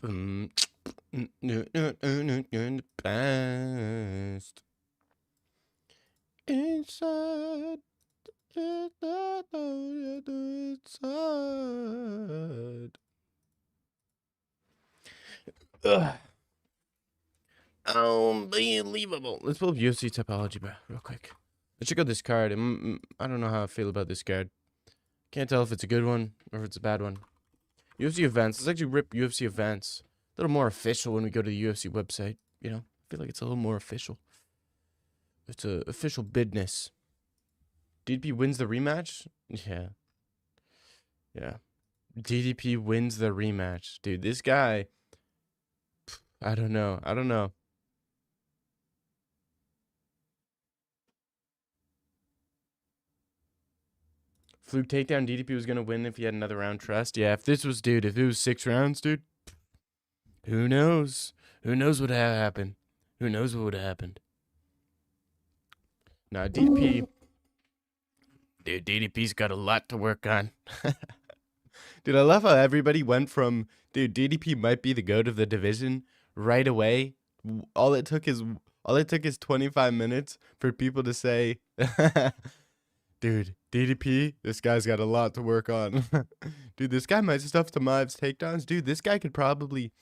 Past inside inside. Ugh. Unbelievable. Let's pull up UFC topology, bro, real quick. Let's check out this card. I don't know how I feel about this card. Can't tell if it's a good one or if it's a bad one. UFC events. Let's actually rip UFC events. A little more official when we go to the UFC website. You know, I feel like it's a little more official. It's a official business. DDP wins the rematch? Yeah. Yeah. DDP wins the rematch. Dude, this guy, I don't know. Fluke takedown. DDP was going to win if he had another round trust. Yeah, if it was 6 rounds, dude, who knows? Who knows what happened? Who knows what would have happened? Nah, DDP. Dude, DDP's got a lot to work on. Dude, I love how everybody went from, dude, DDP might be the GOAT of the division right away. All it took is 25 minutes for people to say, dude, DDP, this guy's got a lot to work on. Dude, this guy might stuff Chimaev's takedowns. Dude, this guy could probably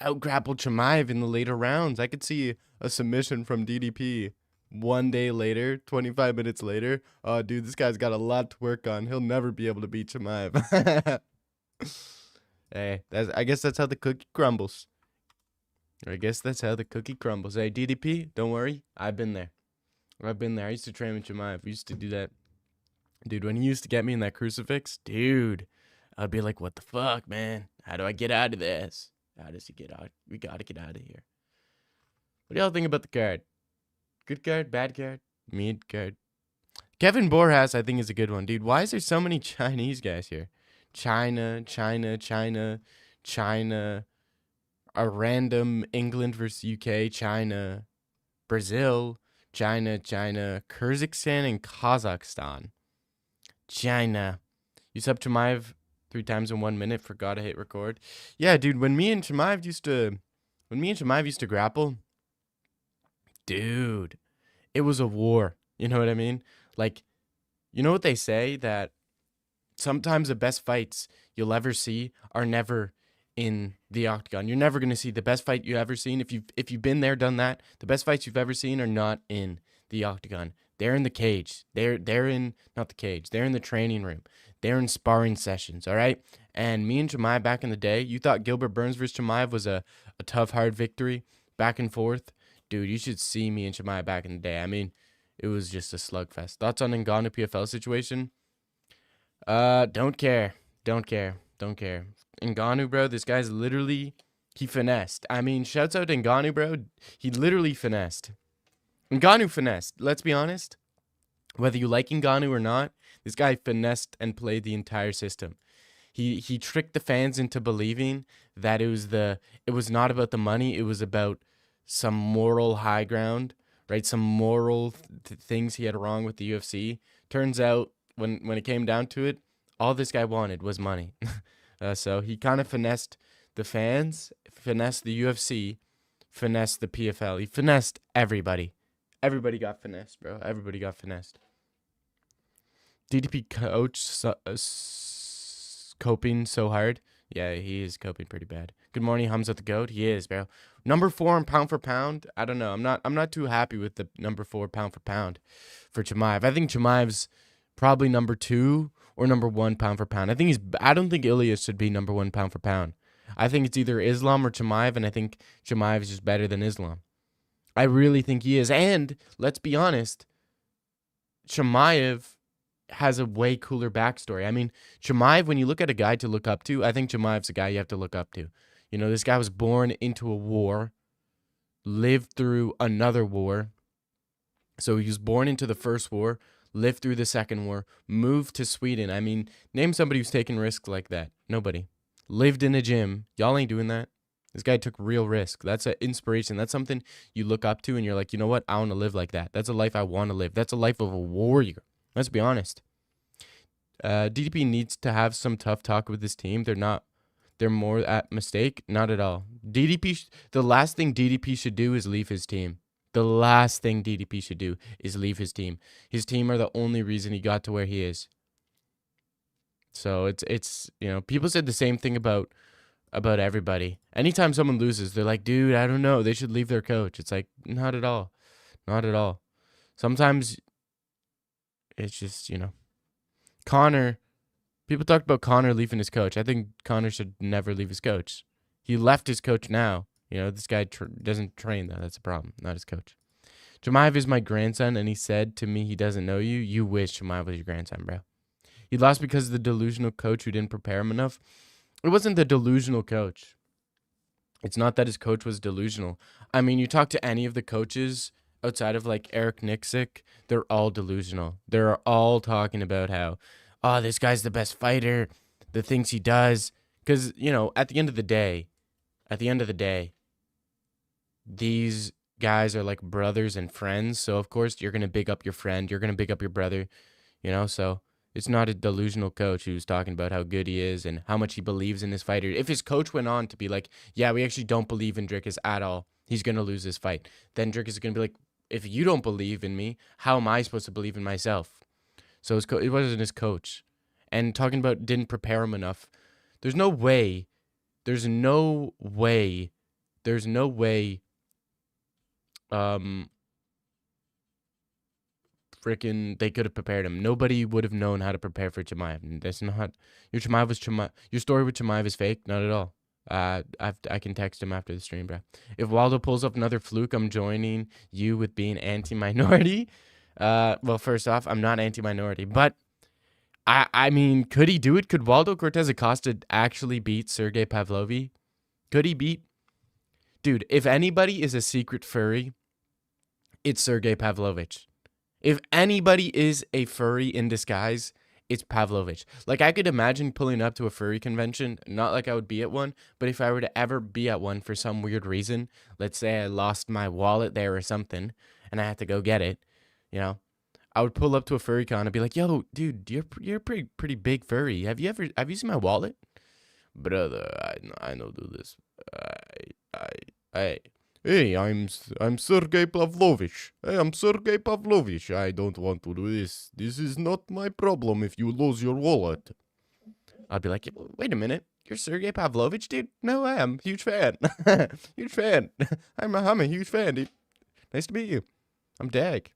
out-grapple Chimaev in the later rounds. I could see a submission from DDP 1 day later, 25 minutes later. Oh, dude, this guy's got a lot to work on. He'll never be able to beat Chimaev. Hey, I guess that's how the cookie crumbles. Hey, DDP, don't worry. I've been there. I used to train with Chimaev. We used to do that. Dude, when he used to get me in that crucifix, dude, I'd be like, what the fuck, man? How do I get out of this? How does he get out? We got to get out of here. What do y'all think about the card? Good card, bad card, mid card. Kevin Borjas, I think, is a good one, dude. Why is there so many Chinese guys here? China, a random England versus UK, China, Brazil, China, Kyrgyzstan, and Kazakhstan. China. You sub Chimaev 3 times in 1 minute. Forgot to hit record. Yeah, dude, when me and Chimaev used to grapple, dude, it was a war. You know what I mean? Like, you know what they say, that sometimes the best fights you'll ever see are never in the octagon. You're never going to see the best fight you ever seen. If you've been there, done that, the best fights you've ever seen are not in the octagon. They're in the cage. They're in, not the cage. They're in the training room. They're in sparring sessions, all right? And me and Chimaev back in the day, you thought Gilbert Burns versus Chimaev was a tough, hard victory, back and forth. Dude, you should see me and Chimaev back in the day. I mean, it was just a slugfest. Thoughts on Ngannou PFL situation? Don't care. Ngannou, bro, this guy's literally, he finessed. I mean, shouts out to Ngannou, bro. He literally finessed. Ngannou finessed. Let's be honest. Whether you like Ngannou or not, this guy finessed and played the entire system. He tricked the fans into believing that it was not about the money. It was about some moral high ground, right? Some moral things he had wrong with the UFC. Turns out, when it came down to it, all this guy wanted was money. So he kind of finessed the fans, finessed the UFC, finessed the PFL. He finessed everybody. Everybody got finessed, bro. Everybody got finessed. DDP coach coping so hard. Yeah, he is coping pretty bad. Good morning, Hamza the GOAT. He is, bro. Number 4 in pound for pound. I don't know. I'm not too happy with the number 4 pound for pound for Chimaev. I think Chimaev's probably number 2 or number 1 pound for pound. I don't think Ilias should be number 1 pound for pound. I think it's either Islam or Chimaev, and I think Chimaev is just better than Islam. I really think he is. And let's be honest, Chimaev has a way cooler backstory. I mean, Chimaev, when you look at a guy to look up to, I think Chimaev's a guy you have to look up to. You know, this guy was born into a war, lived through another war. So he was born into the first war, lived through the second war, moved to Sweden. I mean, name somebody who's taken risks like that. Nobody. Lived in a gym. Y'all ain't doing that. This guy took real risk. That's an inspiration. That's something you look up to and you're like, you know what? I want to live like that. That's a life I want to live. That's a life of a warrior. Let's be honest. DDP needs to have some tough talk with his team. They're not they're more at mistake. Not at all. The last thing DDP should do is leave his team. The last thing DDP should do is leave his team. His team are the only reason he got to where he is. So it's people said the same thing about everybody. Anytime someone loses, they're like, dude, I don't know, they should leave their coach. It's like, not at all. Not at all. Sometimes it's just, Connor, people talked about Connor leaving his coach. I think Connor should never leave his coach. He left his coach now. This guy doesn't train, though. That's a problem. Not his coach. Chimaev is my grandson, and he said to me he doesn't know you. You wish Chimaev was your grandson, bro. He lost because of the delusional coach who didn't prepare him enough. It wasn't the delusional coach. It's not that his coach was delusional. I mean, you talk to any of the coaches outside of like Eric Nixick, they're all delusional. They're all talking about how, oh, this guy's the best fighter, the things he does. Because, at the end of the day, these guys are like brothers and friends. So, of course, you're going to big up your friend. You're going to big up your brother, so it's not a delusional coach who's talking about how good he is and how much he believes in his fighter. If his coach went on to be like, yeah, we actually don't believe in Drickus at all, he's going to lose this fight. Then Drickus is going to be like, if you don't believe in me, how am I supposed to believe in myself? So it wasn't his coach. And talking about didn't prepare him enough. There's no way freaking they could have prepared him. Nobody would have known how to prepare for Chimaev. That's not your story with Chimaev is fake. Not at all. I can text him after the stream, bro. If Waldo pulls up another fluke, I'm joining you with being anti-minority. Well, first off, I'm not anti-minority, but I mean, could he do it? Could Waldo Cortez Acosta actually beat Sergey Pavlovich? Could he beat? Dude, if anybody is a secret furry, it's Sergey Pavlovich. If anybody is a furry in disguise, it's Pavlovich. Like, I could imagine pulling up to a furry convention, not like I would be at one, but if I were to ever be at one for some weird reason, let's say I lost my wallet there or something, and I had to go get it, I would pull up to a furry con and be like, yo, dude, you're a pretty big furry. Have you seen my wallet? Brother, I don't do this. Hey, I'm Sergey Pavlovich. Hey, I'm Sergey Pavlovich. I don't want to do this. This is not my problem if you lose your wallet. I'd be like, wait a minute. You're Sergey Pavlovich, dude? No, I am. Huge fan. Huge fan. I'm a huge fan, dude. Nice to meet you. I'm Dag.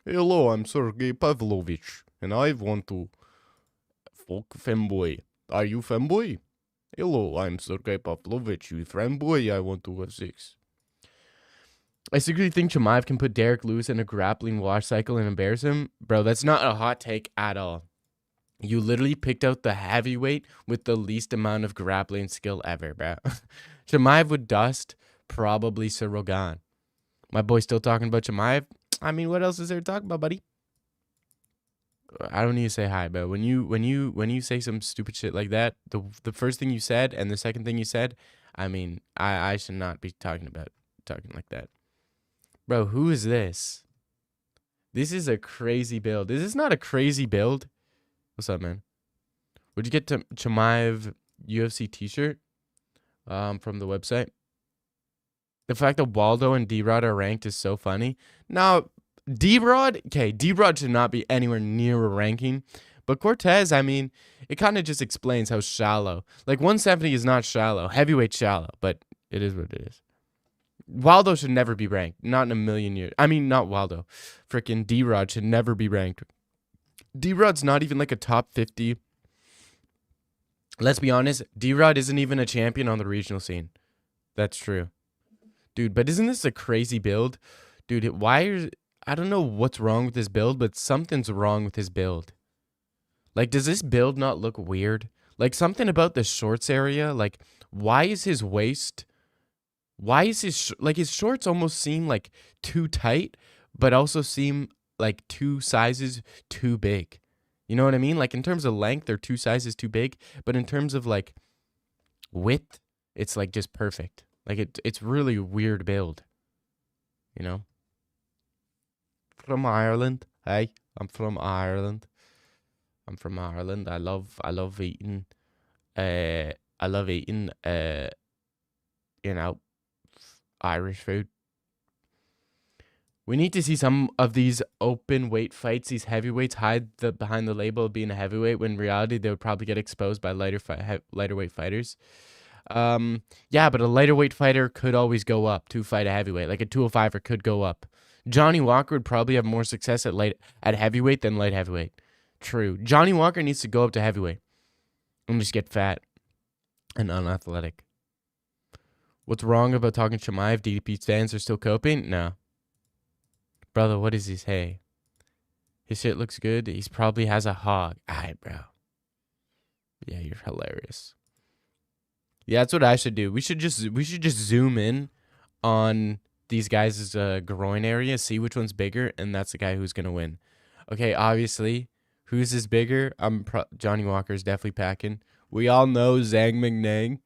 Hello, I'm Sergey Pavlovich, and I want to fuck femboy. Are you femboy? Hello, I'm Sergey Pavlovich. You femboy? I want to have sex. I secretly think Chimaev can put Derek Lewis in a grappling wash cycle and embarrass him. Bro, that's not a hot take at all. You literally picked out the heavyweight with the least amount of grappling skill ever, bro. Chimaev would dust probably Sorogan. My boy still talking about Chimaev? I mean, what else is there to talk about, buddy? I don't need to say hi, but when you say some stupid shit like that, the first thing you said and the second thing you said, I mean, I should not be talking like that. Bro, who is this? This is a crazy build. This is not a crazy build. What's up, man? Would you get to Chimaev UFC t-shirt from the website? The fact that Waldo and D-Rod are ranked is so funny. Now, D-Rod should not be anywhere near a ranking. But Cortez, I mean, it kind of just explains how shallow. Like, 170 is not shallow. Heavyweight shallow, but it is what it is. Waldo should never be ranked. Not in a million years. I mean, not Waldo. Freaking D-Rod should never be ranked. D-Rod's not even like a top 50. Let's be honest. D-Rod isn't even a champion on the regional scene. That's true. Dude, but isn't this a crazy build? Dude, I don't know what's wrong with this build, but something's wrong with his build. Like, does this build not look weird? Like, something about the shorts area. Like, why is his waist... his shorts almost seem like too tight, but also seem like 2 sizes too big. You know what I mean? Like, in terms of length, they're 2 sizes too big, but in terms of like width, it's like just perfect. Like, it's really weird build. From Ireland. Hey, I'm from Ireland. I love eating I love eating, you know, Irish food. We need to see some of these open weight fights. These heavyweights hide behind the label of being a heavyweight when in reality they would probably get exposed by lighter weight fighters. Yeah, but a lighter weight fighter could always go up to fight a heavyweight. Like a 205er could go up. Johnny Walker would probably have more success at heavyweight than light heavyweight. True. Johnny Walker needs to go up to heavyweight and just get fat and unathletic. What's wrong about talking Chimaev? DDP fans are still coping? No. Brother, what is this? Hey. His shit looks good. He probably has a hog. Alright, bro. Yeah, you're hilarious. Yeah, that's what I should do. We should just zoom in on these guys' groin area, see which one's bigger, and that's the guy who's gonna win. Okay, obviously, who's is bigger? Johnny Walker's definitely packing. We all know Zhang Mingnang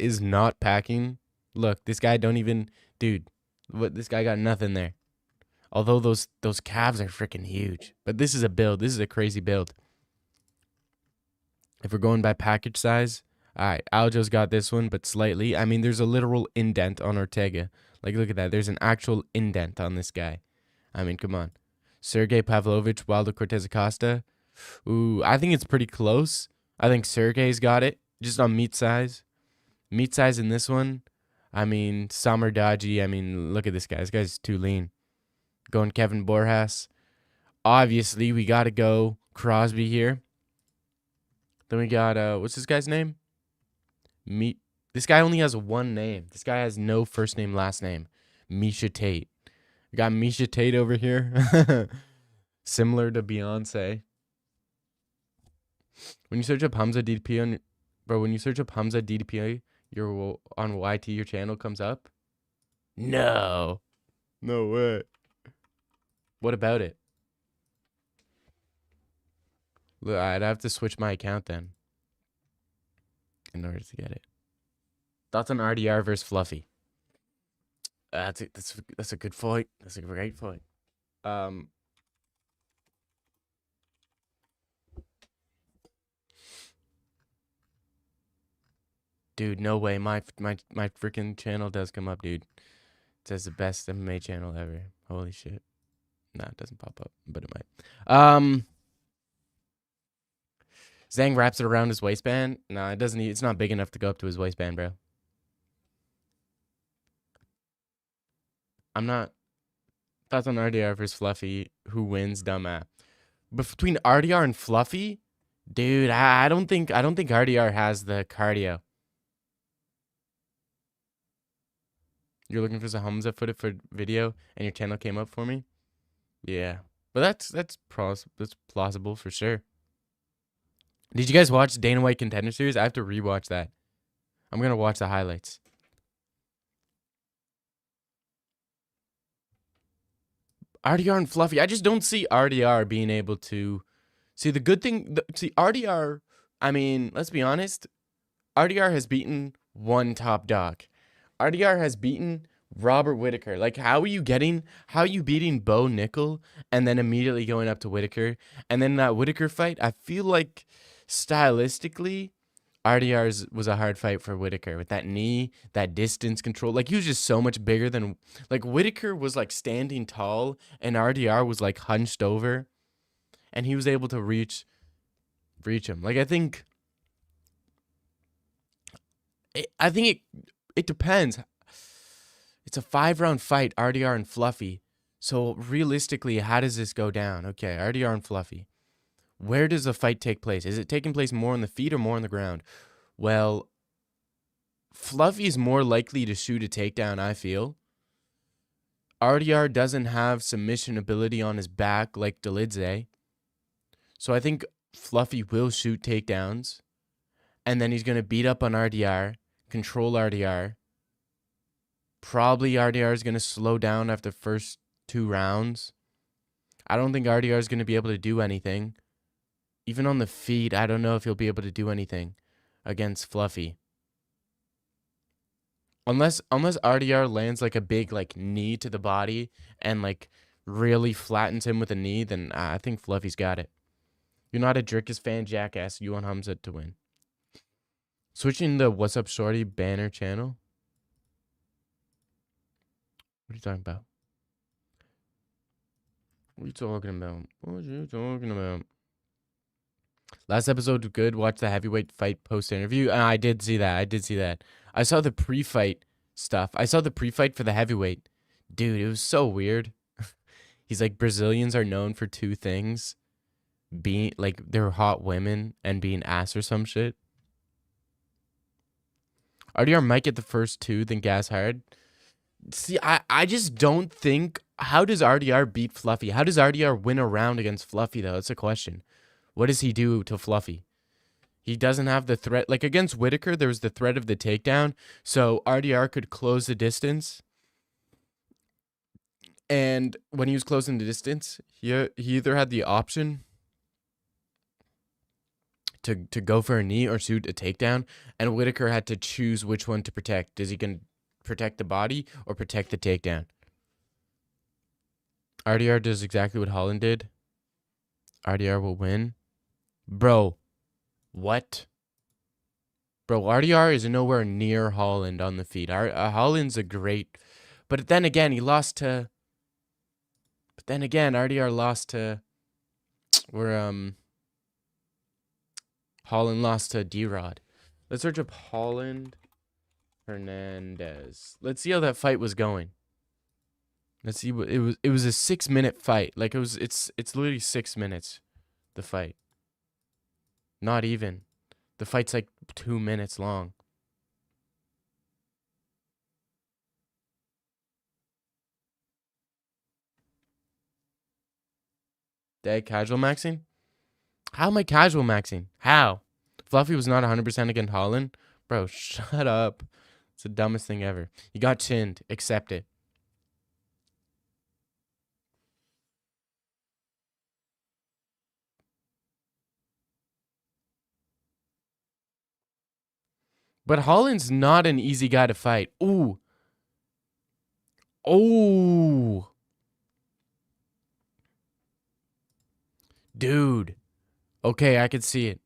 is not packing. Look, this guy don't even, dude. What, this guy got nothing there. Although those calves are freaking huge. But this is a build. This is a crazy build. If we're going by package size, all right, Aljo's got this one, but slightly. I mean, there's a literal indent on Ortega. Like, look at that. There's an actual indent on this guy. I mean, come on. Sergey Pavlovich, Wilder Cortez Acosta. Ooh, I think it's pretty close. I think Sergey's got it, just on meat size. Meat size in this one. I mean, Samar Daji. I mean, look at this guy. This guy's too lean. Going Kevin Borjas. Obviously, we got to go Crosby here. Then we got, what's this guy's name? This guy only has one name. This guy has no first name, last name. Misha Tate. We got Misha Tate over here. Similar to Beyonce. When you search up Hamza DDP when you search up Hamza DDP, you're on YT, your channel comes up? No. No way. What about it? Look, I'd have to switch my account then in order to get it. Thoughts on RDR versus Fluffy? That's a good fight. That's a great fight. Dude, no way. My freaking channel does come up, dude. It says the best MMA channel ever. Holy shit. Nah, it doesn't pop up, but it might. Zhang wraps it around his waistband. Nah, it doesn't. It's not big enough to go up to his waistband, bro. I'm not. Thoughts on RDR versus Fluffy? Who wins? Dumbass. But between RDR and Fluffy, dude, I don't think RDR has the cardio. You're looking for some Hamza footage for video, and your channel came up for me. Yeah, but that's plausible for sure. Did you guys watch Dana White Contender Series? I have to rewatch that. I'm gonna watch the highlights. RDR and Fluffy. I just don't see RDR being able to see the good thing. See RDR. I mean, let's be honest. RDR has beaten one top dog. RDR has beaten Robert Whittaker. Like, how are you beating Bo Nickel and then immediately going up to Whittaker? And then that Whittaker fight, I feel like stylistically, RDR's was a hard fight for Whittaker with that knee, that distance control. Like, he was just so much bigger than, like, Whittaker was like standing tall and RDR was like hunched over, and he was able to reach him. Like, I think it depends. It's a 5-round fight, RDR and Fluffy. So realistically, how does this go down? Okay, RDR and Fluffy. Where does the fight take place? Is it taking place more on the feet or more on the ground? Well, Fluffy is more likely to shoot a takedown, I feel. RDR doesn't have submission ability on his back like Dolidze. So I think Fluffy will shoot takedowns. And then he's going to beat up on RDR, control RDR. Probably RDR is going to slow down after the first 2 rounds. I don't think RDR is going to be able to do anything. Even on the feet, I don't know if he'll be able to do anything against Fluffy. Unless RDR lands like a big like knee to the body and like really flattens him with a knee, then I think Fluffy's got it. You're not a Drickus fan, jackass. You want Hamza to win. Switching the What's Up Shorty banner channel. What are you talking about? What are you talking about? What are you talking about? Last episode was good. Watch the heavyweight fight post interview. I did see that. I saw the pre-fight stuff. I saw the pre-fight for the heavyweight. Dude, it was so weird. He's like, Brazilians are known for two things. Being like, they're hot women and being ass or some shit. RDR might get the first two, then gas hard. See, I just don't think. How does RDR beat Fluffy? How does RDR win a round against Fluffy, though? That's a question. What does he do to Fluffy? He doesn't have the threat. Like against Whitaker, there was the threat of the takedown. So RDR could close the distance. And when he was closing the distance, he either had the option to go for a knee or shoot a takedown. And Whitaker had to choose which one to protect. Does he can protect the body or protect the takedown? RDR does exactly what Holland did. RDR will win. Bro, what? Bro, RDR is nowhere near Holland on the feet. Holland's a great... But then again, he lost to... But then again, RDR lost to... Holland lost to D-Rod. Let's search up Holland Hernandez. Let's see how that fight was going. Let's see what it was. It was a 6-minute fight. Like it's literally 6 minutes. The fight. Not even. The fight's like 2 minutes long. Dead casual maxing? How am I casual maxing? How? Fluffy was not 100% against Holland? Bro, shut up. It's the dumbest thing ever. You got chinned. Accept it. But Holland's not an easy guy to fight. Ooh. Oh. Dude. Okay, I could see it.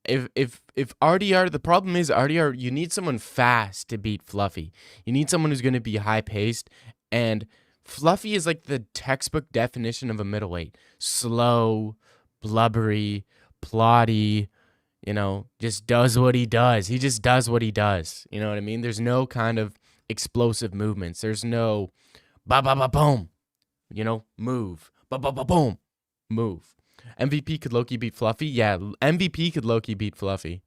If RDR, the problem is RDR, you need someone fast to beat Fluffy. You need someone who's going to be high paced, and Fluffy is like the textbook definition of a middleweight. Slow, blubbery, plotty, just does what he does. He just does what he does. You know what I mean? There's no kind of explosive movements. There's no ba ba ba boom. Move. Ba ba ba boom. Move. MVP could Loki beat Fluffy? Yeah, MVP could Loki beat Fluffy.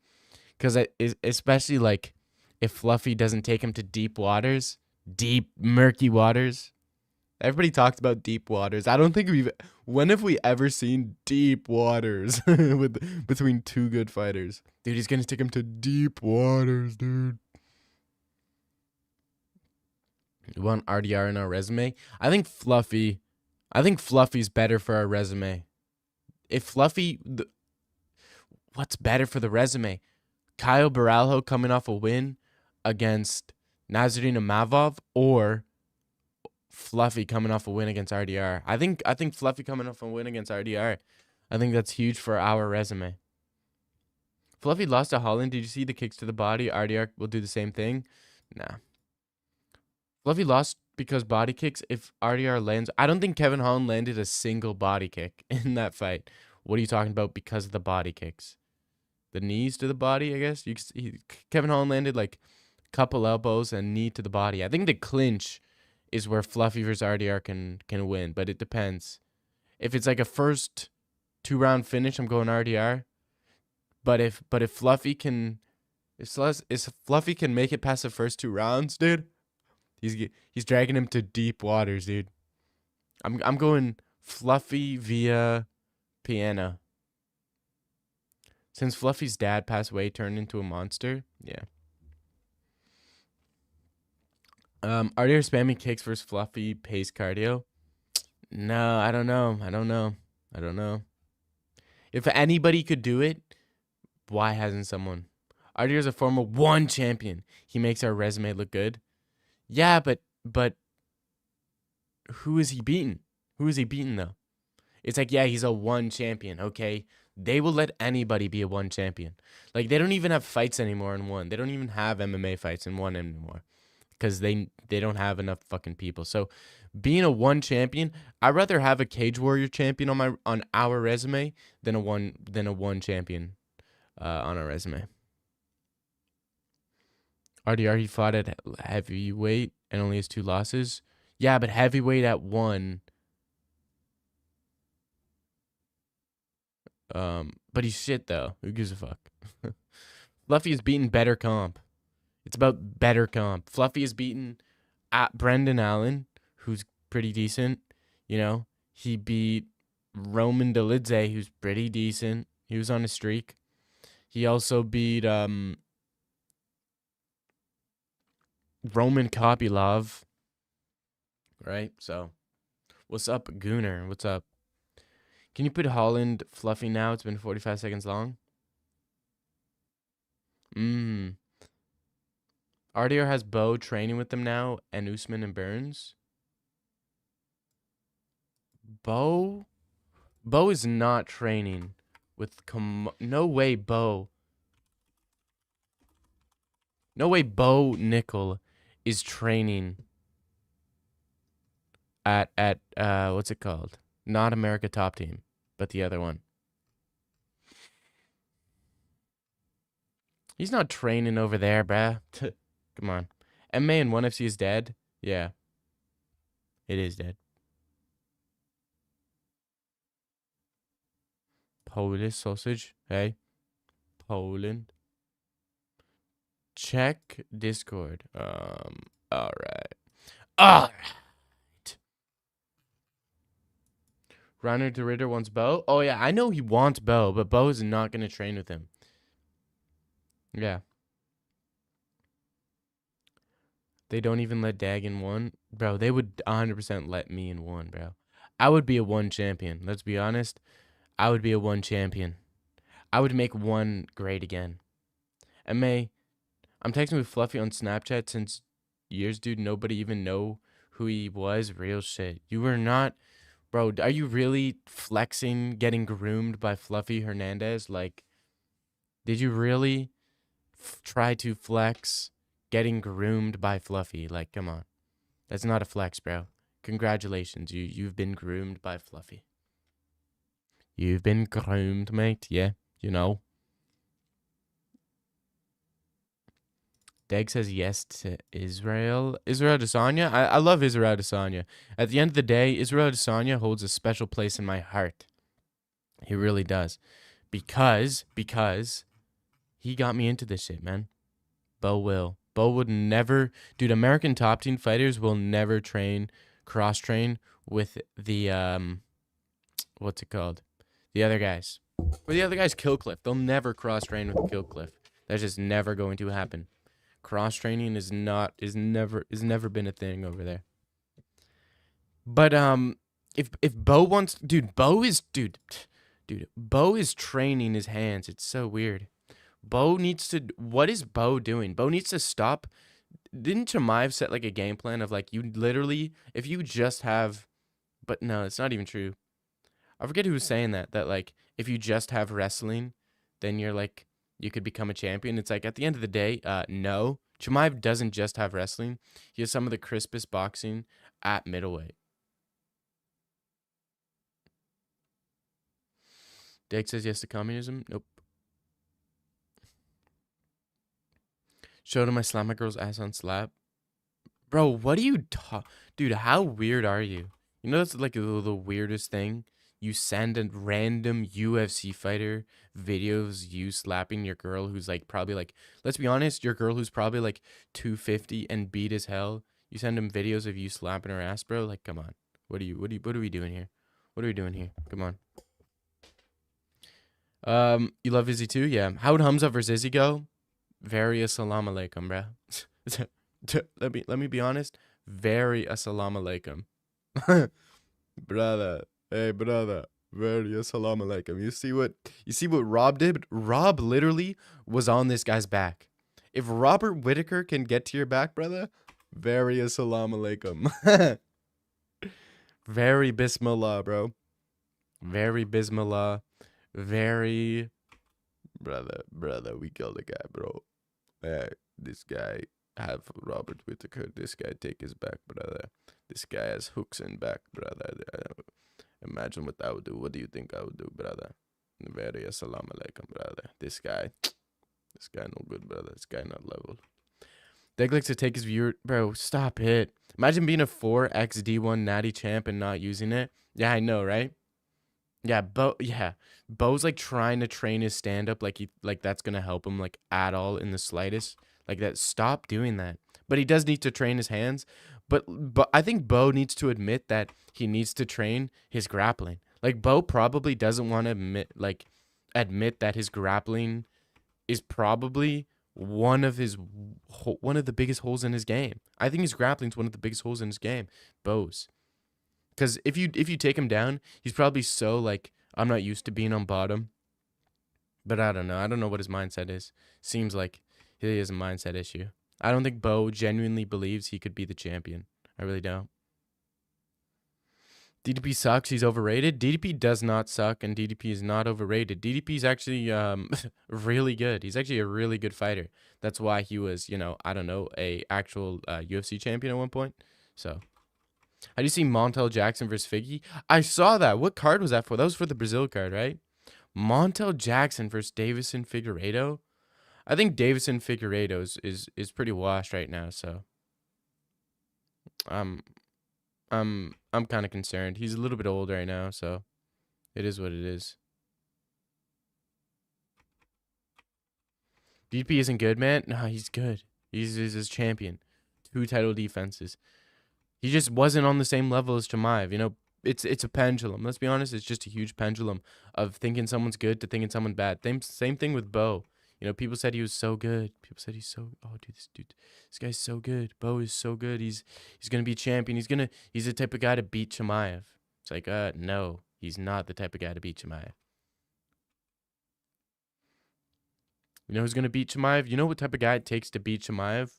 Because especially like if Fluffy doesn't take him to deep waters, deep, murky waters. Everybody talks about deep waters. I don't think when have we ever seen deep waters between two good fighters? Dude, he's going to take him to deep waters, dude. You want RDR in our resume? I think Fluffy's better for our resume. If Fluffy, what's better for the resume? Kyle Baralho coming off a win against Nazarena Mavov, or Fluffy coming off a win against RDR? I think Fluffy coming off a win against RDR. I think that's huge for our resume. Fluffy lost to Holland. Did you see the kicks to the body? RDR will do the same thing. Nah. Fluffy lost because body kicks. If RDR lands, I don't think Kevin Holland landed a single body kick in that fight. What are you talking about because of the body kicks? The knees to the body, I guess. Kevin Holland landed like a couple elbows and knee to the body. I think the clinch is where Fluffy versus RDR can win, but it depends. If it's like a first 2-round finish, I'm going RDR. But if Fluffy can, if Fluffy can make it past the first 2 rounds, dude. He's dragging him to deep waters, dude. I'm going Fluffy via Piana. Since Fluffy's dad passed away, turned into a monster. Yeah. RDR spamming kicks versus Fluffy pace cardio. No, I don't know. If anybody could do it, why hasn't someone? RDR's a former 1 champion. He makes our resume look good. Yeah, but who is he beating? Who is he beating though? It's like, yeah, he's a 1 champion. Okay, They will let anybody be a one champion. Like, they don't even have fights anymore in one. They don't even have MMA fights in one anymore because they don't have enough fucking people. So being a one champion, I'd rather have a Cage Warrior champion on our resume than a one champion on our resume. RDR, he fought at heavyweight and only has 2 losses. Yeah, but heavyweight at 1. But he's shit though. Who gives a fuck? Fluffy has beaten better comp. It's about better comp. Fluffy has beaten at Brendan Allen, who's pretty decent. You know, he beat Roman Dolidze, who's pretty decent. He was on a streak. He also beat Roman Kopylov. Right? So, what's up, Gooner? What's up? Can you put Holland Fluffy now? It's been 45 seconds long. RDR has Bo training with them now, and Usman and Burns. Bo is not training with no way Bo Nickel is training at what's it called? Not America Top Team, but the other one. He's not training over there, bruh. Come on. MA and 1FC is dead? Yeah. It is dead. Polish sausage. Hey. Poland. Check Discord. Alright. Reiner de Ritter wants Bo? Oh, yeah. I know he wants Bo, but Bo is not going to train with him. Yeah. They don't even let Dag in 1. Bro, they would 100% let me in 1, bro. I would be a 1 champion. Let's be honest. I would be a 1 champion. I would make 1 great again. MA, I'm texting with Fluffy on Snapchat since years, dude. Nobody even know who he was. Real shit. You were not... Bro, are you really flexing getting groomed by Fluffy Hernandez? Like, did you really try to flex getting groomed by Fluffy? Like, come on. That's not a flex, bro. Congratulations. You've been groomed by Fluffy. You've been groomed, mate. Yeah, you know. Deg says yes to Israel. Israel Adesanya? I love Israel Adesanya. At the end of the day, Israel Adesanya holds a special place in my heart. He really does. Because he got me into this shit, man. Bo will. Bo would never... Dude, American top team fighters will never cross-train with the, what's it called? The other guys. Or the other guys, Killcliff. They'll never cross-train with Killcliff. That's just never going to happen. Cross-training is never been a thing over there. But, if Bo wants... Dude, Bo is training his hands. It's so weird. Bo needs to... What is Bo doing? Bo needs to stop... Didn't Chimaev set, like, a game plan of, like, you literally... If you just have... But, no, it's not even true. I forget who was saying that, like, if you just have wrestling, then you're, like... You could become a champion. It's like, at the end of the day, no. Chimaev doesn't just have wrestling. He has some of the crispest boxing at middleweight. Deg says yes to communism. Nope. Showed him I slapped my girl's ass on Slap. Bro, what do you Dude, how weird are you? You know that's like the weirdest thing? You send a random UFC fighter videos you slapping your girl who's like probably like, let's be honest, your girl who's probably like 250 and beat as hell. You send them videos of you slapping her ass, bro. Like, come on. What are we doing here? What are we doing here? Come on. You love Izzy too? Yeah. How would Hamza versus Izzy go? Very assalamu alaikum, bro. let me be honest. Very assalamu alaikum. Brother. Hey, brother. Very assalamu alaikum. You see what Rob did? Rob literally was on this guy's back. If Robert Whittaker can get to your back, brother, very assalamu alaikum. Very bismillah, bro. Very bismillah. very brother. We killed the guy, bro. This guy have Robert Whittaker. This guy take his back, brother. This guy has hooks in back, brother. Imagine what I would do. What do you think I would do, brother? Very assalamu alaikum, brother. This guy no good, brother. This guy not level. Deg likes to take his viewer, bro. Stop it. Imagine being a 4x D1 natty champ and not using it. Yeah, I know, right? Yeah, Bo's like trying to train his stand up like that's gonna help him like at all in the slightest. Like that. Stop doing that. But he does need to train his hands. But I think Bo needs to admit that he needs to train his grappling. Like Bo probably doesn't want to admit that his grappling is probably one of the biggest holes in his game. I think his grappling is one of the biggest holes in his game. Bo's. Because if you take him down, he's probably so like, I'm not used to being on bottom. But I don't know. I don't know what his mindset is. Seems like he has a mindset issue. I don't think Bo genuinely believes he could be the champion. I really don't. DDP sucks. He's overrated. DDP does not suck, and DDP is not overrated. DDP is actually really good. He's actually a really good fighter. That's why he was, I don't know, a actual UFC champion at one point. So... How do you see Montel Jackson versus Figgy? I saw that. What card was that for? That was for the Brazil card, right? Montel Jackson versus Davison Figueiredo. I think Davison Figueiredo is pretty washed right now, so I'm kind of concerned. He's a little bit old right now, so it is what it is. DP isn't good, man. No, he's good. He's his champion. 2 title defenses. He just wasn't on the same level as Chimaev. It's a pendulum. Let's be honest. It's just a huge pendulum of thinking someone's good to thinking someone bad. Same thing with Bo. People said he was so good. People said he's so. Oh, this guy's so good. Bo is so good. He's gonna be a champion. He's the type of guy to beat Chimaev. It's like, no, he's not the type of guy to beat Chimaev. You know who's gonna beat Chimaev? You know what type of guy it takes to beat Chimaev?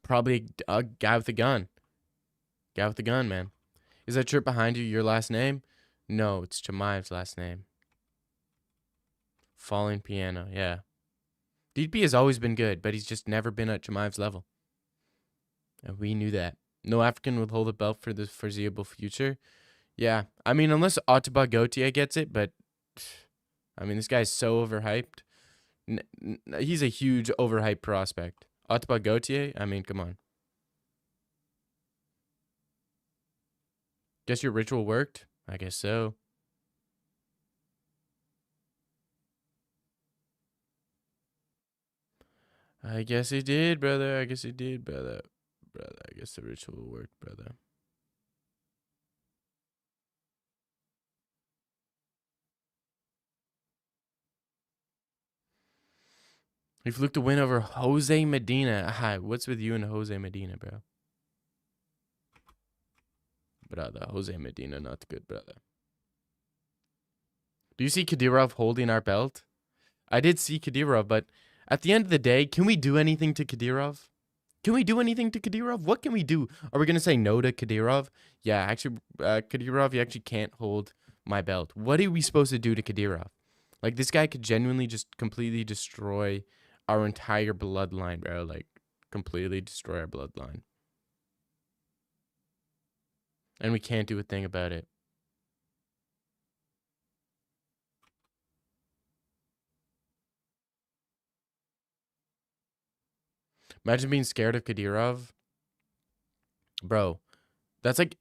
Probably a guy with a gun. Guy with a gun, man. Is that shirt behind you your last name? No, it's Chimaev's last name. Falling Piano, yeah. DDP has always been good, but he's just never been at Chimaev's level. And we knew that. No African will hold the belt for the foreseeable future. Yeah, I mean, unless Ottaba Gautier gets it, but... I mean, this guy's so overhyped. He's a huge overhyped prospect. Ottaba Gautier? I mean, come on. Guess your ritual worked? I guess so. I guess it did, brother. I guess it did, brother. Brother, I guess the ritual worked, brother. He flew to win over Jose Medina. Hi, what's with you and Jose Medina, bro? Brother, Jose Medina, not good, brother. Do you see Kadyrov holding our belt? I did see Kadyrov, but at the end of the day, can we do anything to Kadyrov? Can we do anything to Kadyrov? What can we do? Are we going to say no to Kadyrov? Yeah, actually, Kadyrov, you actually can't hold my belt. What are we supposed to do to Kadyrov? Like, this guy could genuinely just completely destroy our entire bloodline, bro. Like, completely destroy our bloodline. And we can't do a thing about it. Imagine being scared of Kadyrov. Bro, that's like...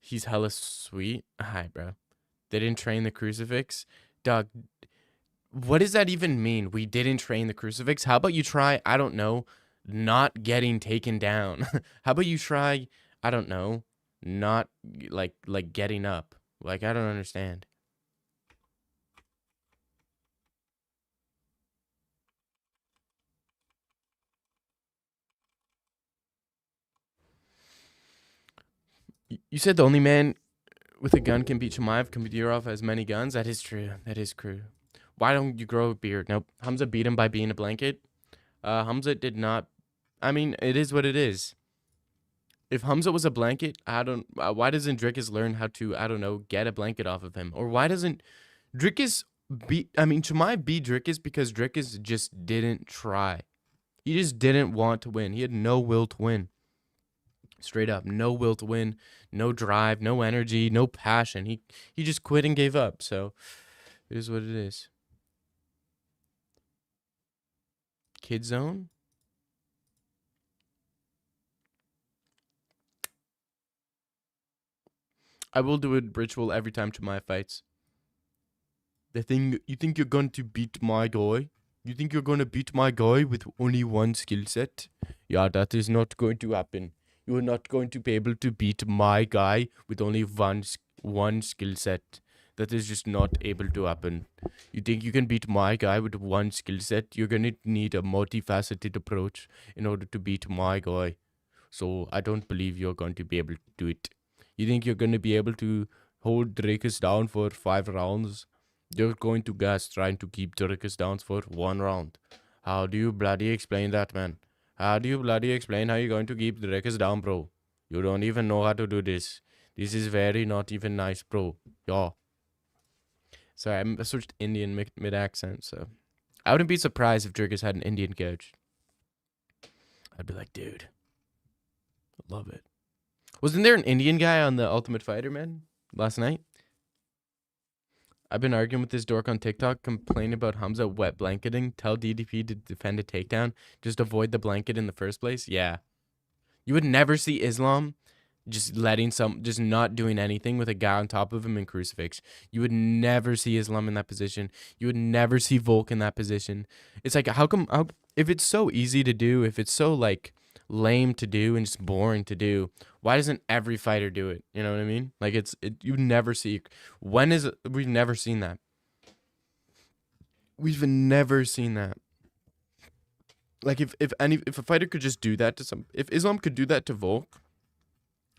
He's hella sweet. Hi, bro. They didn't train the crucifix. Dog, what does that even mean? We didn't train the crucifix? How about you try, I don't know, not getting taken down? How about you try, I don't know, not like getting up? Like, I don't understand. You said the only man with a gun can beat Chimaev. Kadyrov has many guns. That is true. That is true. Why don't you grow a beard? Nope. Hamza beat him by being a blanket. Hamza did not. I mean, it is what it is. If Hamza was a blanket, I don't. Why doesn't Drickus learn how to, I don't know, get a blanket off of him? Or why doesn't Drickus beat? I mean, Chimaev beat Drickus because Drickus just didn't try. He just didn't want to win. He had no will to win. Straight up, no will to win, no drive, no energy, no passion. He just quit and gave up. So it is what it is. Kid zone. I will do a ritual every time Chimaev fights. The thing, you think you're going to beat my guy? You think you're going to beat my guy with only one skill set? Yeah, that is not going to happen. You are not going to be able to beat my guy with only one skill set. That is just not able to happen. You think you can beat my guy with one skill set? You're going to need a multifaceted approach in order to beat my guy. So I don't believe you're going to be able to do it. You think you're going to be able to hold Drakus down for 5 rounds? You're going to gas trying to keep Drakus down for 1 round. How do you bloody explain that, man? How do you bloody explain how you're going to keep Drakus down, bro? You don't even know how to do this. This is very not even nice, bro. Yeah. Sorry, I switched Indian mid-accent, so. I wouldn't be surprised if Drakus had an Indian coach. I'd be like, dude, I love it. Wasn't there an Indian guy on the Ultimate Fighter, man, last night? I've been arguing with this dork on TikTok, complaining about Hamza wet blanketing. Tell DDP to defend a takedown. Just avoid the blanket in the first place. Yeah. You would never see Islam just not doing anything with a guy on top of him in crucifix. You would never see Islam in that position. You would never see Volk in that position. It's like, if it's so easy to do, if it's so like lame to do and just boring to do, why doesn't every fighter do it? You know what I mean? Like you never see. We've never seen that. We've never seen that. Like if a fighter could just do that to if Islam could do that to Volk,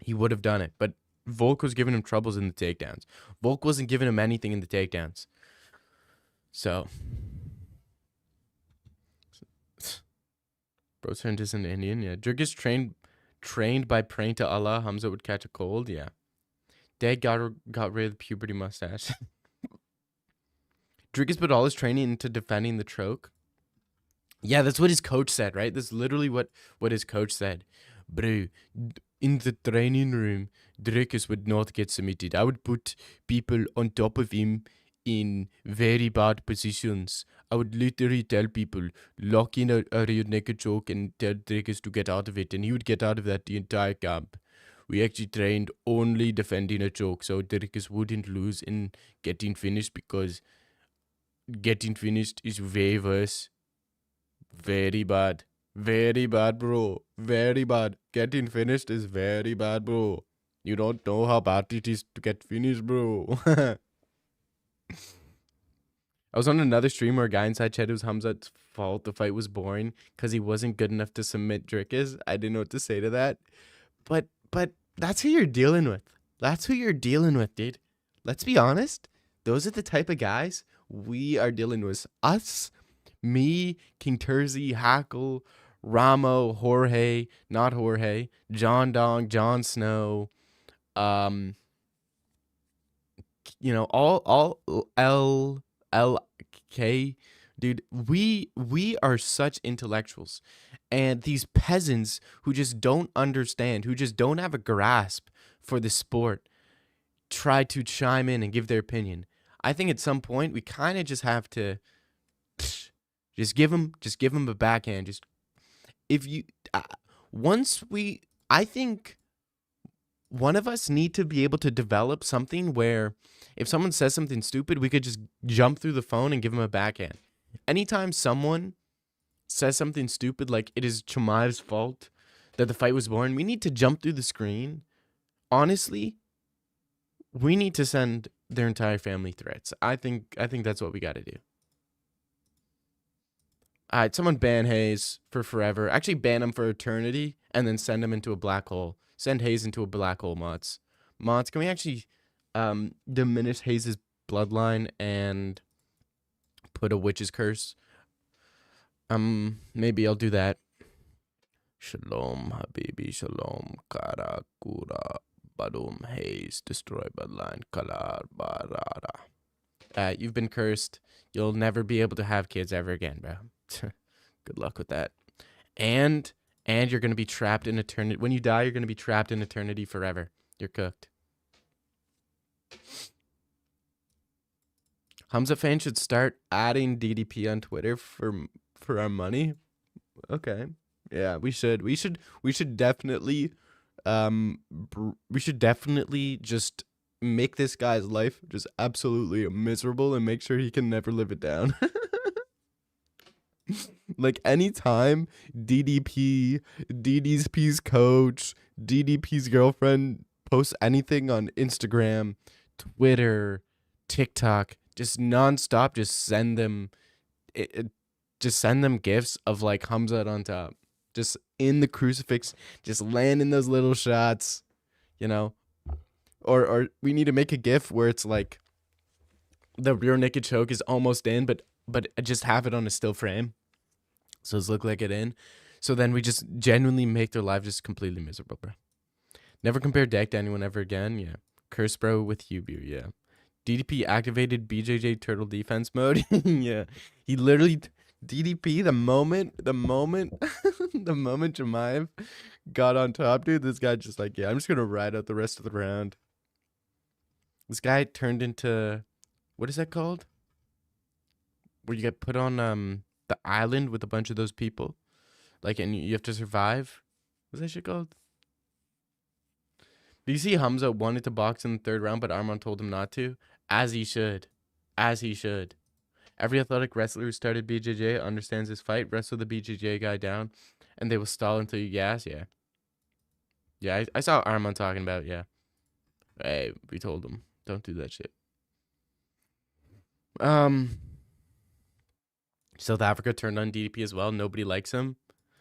he would have done it. But Volk was giving him troubles in the takedowns. Volk wasn't giving him anything in the takedowns. So bro turned this into Indian. Yeah, Drickus trained by praying to Allah, Hamza would catch a cold. Yeah, Dad got rid of the puberty mustache. Drickus put all his training into defending the choke. Yeah, that's what his coach said, right? That's literally what his coach said. Bro, in the training room, Drickus would not get submitted. I would put people on top of him in very bad positions. I would literally tell people, lock in a rear naked choke and tell Drickus to get out of it. And he would get out of that the entire camp. We actually trained only defending a choke, so Drickus wouldn't lose in getting finished, because getting finished is way worse. Very bad. Very bad, bro. Very bad. Getting finished is very bad, bro. You don't know how bad it is to get finished, bro. I was on another stream where a guy inside chat, it was Hamza's fault the fight was boring because he wasn't good enough to submit Drickus. I didn't know what to say to that. But that's who you're dealing with. That's who you're dealing with, dude. Let's be honest. Those are the type of guys we are dealing with. Us, me, King Terzi, Hackle, Ramo, Jorge, not Jorge, John Dong, Jon Snow, all LK, dude, we are such intellectuals, and these peasants who just don't understand, who just don't have a grasp for the sport, try to chime in and give their opinion. I think at some point we kind of just have to just give them a backhand. Just if you I think one of us need to be able to develop something where if someone says something stupid, we could just jump through the phone and give them a backhand. Anytime someone says something stupid, like it is Chimaev's fault that the fight was boring, we need to jump through the screen. Honestly, we need to send their entire family threats. I think that's what we got to do. All right, someone ban Hayes for forever. Actually, ban him for eternity, and then send him into a black hole. Send Hayes into a black hole, Mods. Mods, can we actually diminish Hayes' bloodline and put a witch's curse? Maybe I'll do that. Shalom, Habibi, Shalom, Kara, Kura, Badum, Haze, Destroy Badline, Kalar, Barara. You've been cursed. You'll never be able to have kids ever again, bro. Good luck with that. And you're going to be trapped in eternity. When you die, you're going to be trapped in eternity forever. You're cooked. Hamza fans should start adding DDP on Twitter for our money. Okay. Yeah, we should definitely just make this guy's life just absolutely miserable and make sure he can never live it down. Like anytime DDP's coach, DDP's girlfriend posts anything on Instagram, Twitter, TikTok, just nonstop, just send them gifts of like Hamza on top, just in the crucifix, just landing those little shots, you know. Or we need to make a gif where it's like the rear naked choke is almost in, but just have it on a still frame, so it's look like it in. So then we just genuinely make their life just completely miserable, bro. Never compare deck to anyone ever again. Yeah. Curse bro with Hubu. Yeah. DDP activated BJJ turtle defense mode. Yeah. He literally DDP the moment Chimaev got on top, dude, this guy just like, yeah, I'm just gonna ride out the rest of the round. This guy turned into, what is that called? Where you get put on the island with a bunch of those people, like, and you have to survive. What's that shit called? Did you see Hamza wanted to box in the third round, but Arman told him not to? As he should. Every athletic wrestler who started BJJ understands this fight. Wrestle the BJJ guy down, and they will stall until you gas. Yeah. Yeah, I saw Arman talking about, yeah. Hey, we told him, don't do that shit. South Africa turned on DDP as well. Nobody likes him.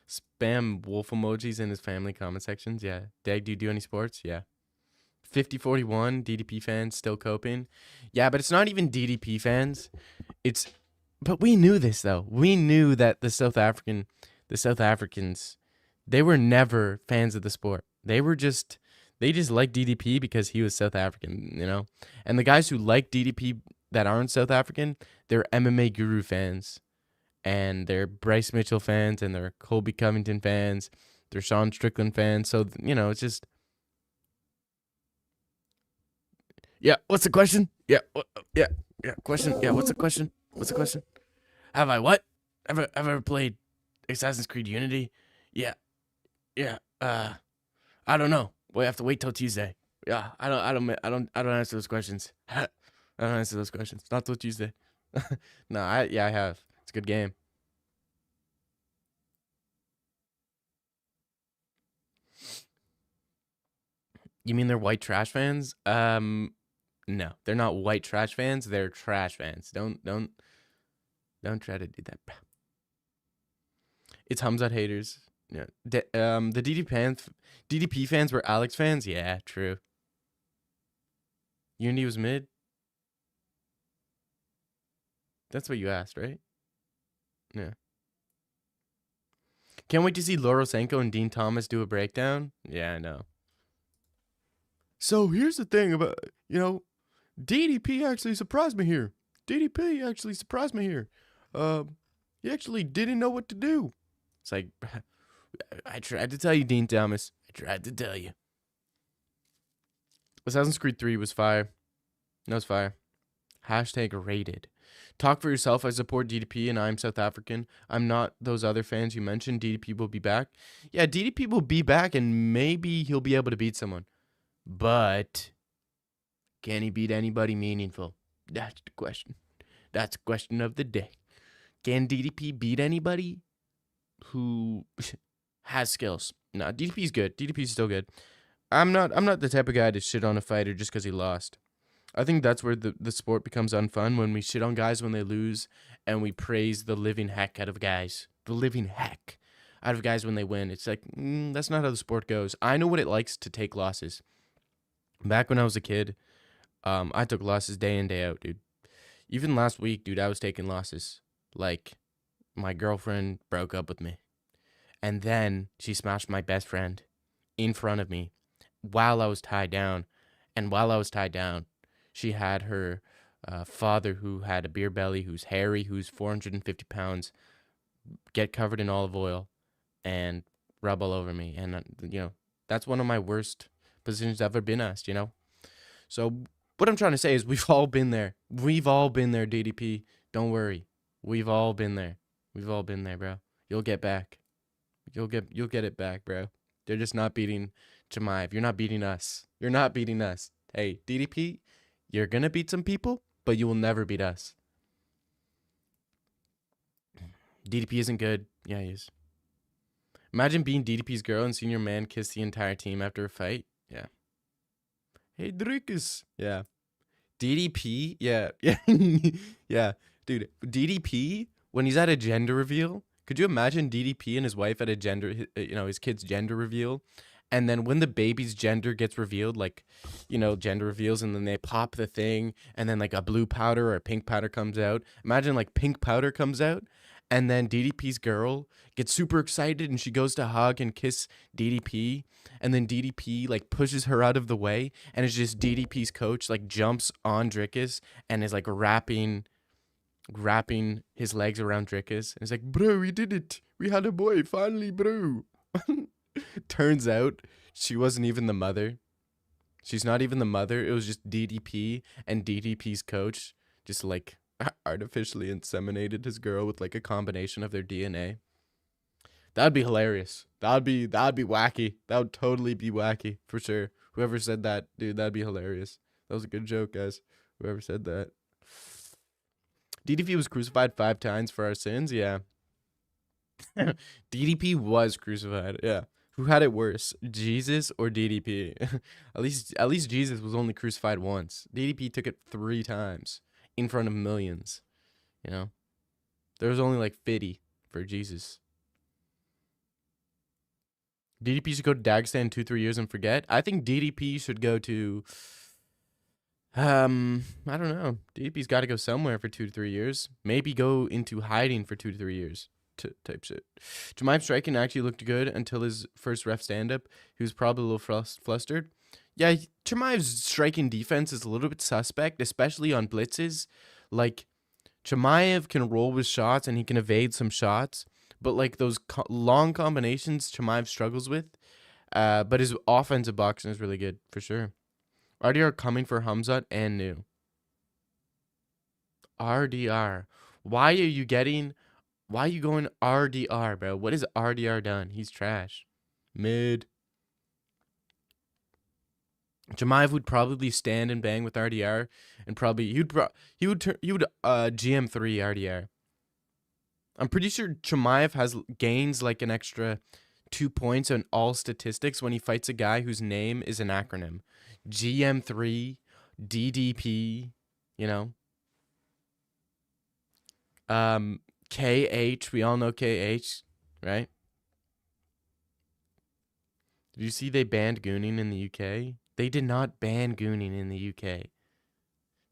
Spam wolf emojis in his family comment sections. Yeah. Dag, do you do any sports? Yeah. 50-41 DDP fans still coping. Yeah, but it's not even DDP fans. But we knew this though. We knew that the South Africans, they were never fans of the sport. They just liked DDP because he was South African, you know? And the guys who like DDP that aren't South African, they're MMA Guru fans. And they're Bryce Mitchell fans, and they're Colby Covington fans. They're Sean Strickland fans. So, you know, it's just... Yeah, what's the question? Yeah, question. Yeah, what's the question? Have I what? Have I ever played Assassin's Creed Unity? Yeah. I don't know. We have to wait till Tuesday. Yeah, I don't answer those questions. I don't answer those questions. Not till Tuesday. No, I have. It's a good game. You mean they're white trash fans? No, they're not white trash fans. They're trash fans. Don't try to do that. It's Hamzat haters. Yeah. The DDP fans were Alex fans. Yeah, true. Unity was mid. That's what you asked, right? Yeah. Can't wait to see Lorosenko and Dean Thomas do a breakdown. Yeah, I know. So here's the thing about, DDP actually surprised me here. He actually didn't know what to do. It's like, I tried to tell you, Dean Thomas. I tried to tell you. Assassin's Creed 3 was fire. That was fire. Hashtag rated. Talk for yourself. I support DDP and I'm South African. I'm not those other fans you mentioned. DDP will be back. Yeah, DDP will be back and maybe he'll be able to beat someone. But can he beat anybody meaningful? That's the question. That's the question of the day. Can DDP beat anybody who has skills? No, DDP's good. DDP's still good. I'm not the type of guy to shit on a fighter just because he lost. I think that's where the sport becomes unfun, when we shit on guys when they lose and we praise the living heck out of guys. The living heck out of guys when they win. It's like, that's not how the sport goes. I know what it likes to take losses. Back when I was a kid, I took losses day in, day out, dude. Even last week, dude, I was taking losses. Like, my girlfriend broke up with me. And then she smashed my best friend in front of me while I was tied down. And while I was tied down, she had her father, who had a beer belly, who's hairy, who's 450 pounds, get covered in olive oil and rub all over me. And, that's one of my worst positions I've ever been asked, So what I'm trying to say is we've all been there. We've all been there, DDP. Don't worry. We've all been there. We've all been there, bro. You'll get back. You'll get it back, bro. They're just not beating Chimaev. You're not beating us. You're not beating us. Hey, DDP, you're going to beat some people, but you will never beat us. DDP isn't good. Yeah, he is. Imagine being DDP's girl and seeing your man kiss the entire team after a fight. Yeah. Hey, Drickus. Yeah. DDP. Yeah. Yeah. Yeah. Dude, DDP, when he's at a gender reveal, could you imagine DDP and his wife at a his kid's gender reveal? And then when the baby's gender gets revealed, like, gender reveals, and then they pop the thing, and then like a blue powder or a pink powder comes out. Imagine like pink powder comes out, and then DDP's girl gets super excited and she goes to hug and kiss DDP, and then DDP like pushes her out of the way, and it's just DDP's coach like jumps on Drickus and is like wrapping his legs around Drickus, and he's like, "Bro, we did it. We had a boy finally, bro." Turns out she wasn't even the mother. She's not even the mother. It was just DDP and DDP's coach just like artificially inseminated his girl with like a combination of their DNA. That'd be hilarious. That'd be wacky. That would totally be wacky for sure. Whoever said that, dude, that'd be hilarious. That was a good joke, guys. Whoever said that. DDP was crucified 5 times for our sins. Yeah. DDP was crucified. Yeah. Who had it worse, Jesus or DDP? At least Jesus was only crucified once. DDP took it 3 times in front of millions. There was only like 50 for Jesus. DDP should go to Dagestan 2-3 years and forget. I think DDP should go to I don't know. DDP's got to go somewhere for 2 to 3 years. Maybe go into hiding for 2 to 3 years. Type shit. Chimaev striking actually looked good until his first ref stand-up. He was probably a little flustered. Yeah, Chimaev's striking defense is a little bit suspect, especially on blitzes. Like, Chimaev can roll with shots and he can evade some shots, but like those long combinations Chimaev struggles with. But his offensive boxing is really good, for sure. RDR coming for Hamzat and New. RDR. Why are you going RDR, bro? What has RDR done? He's trash. Mid. Chimaev would probably stand and bang with RDR, and probably he would GM3 RDR. I'm pretty sure Chimaev gains like an extra 2 points on all statistics when he fights a guy whose name is an acronym. GM3, DDP, KH, we all know KH, right? Did you see they banned gooning in the UK? They did not ban gooning in the UK.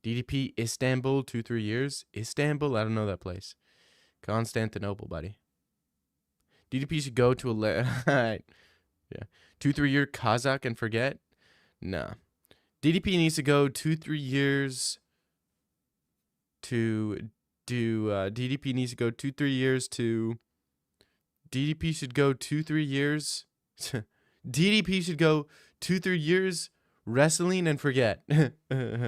DDP, Istanbul, 2-3 years. Istanbul, I don't know that place. Constantinople, buddy. DDP should go to yeah, 2-3 year Kazakh and forget. Nah. DDP needs to go 2-3 years to DDP needs to go 2-3 years to DDP should go 2-3 years DDP should go 2-3 years wrestling and forget. DDP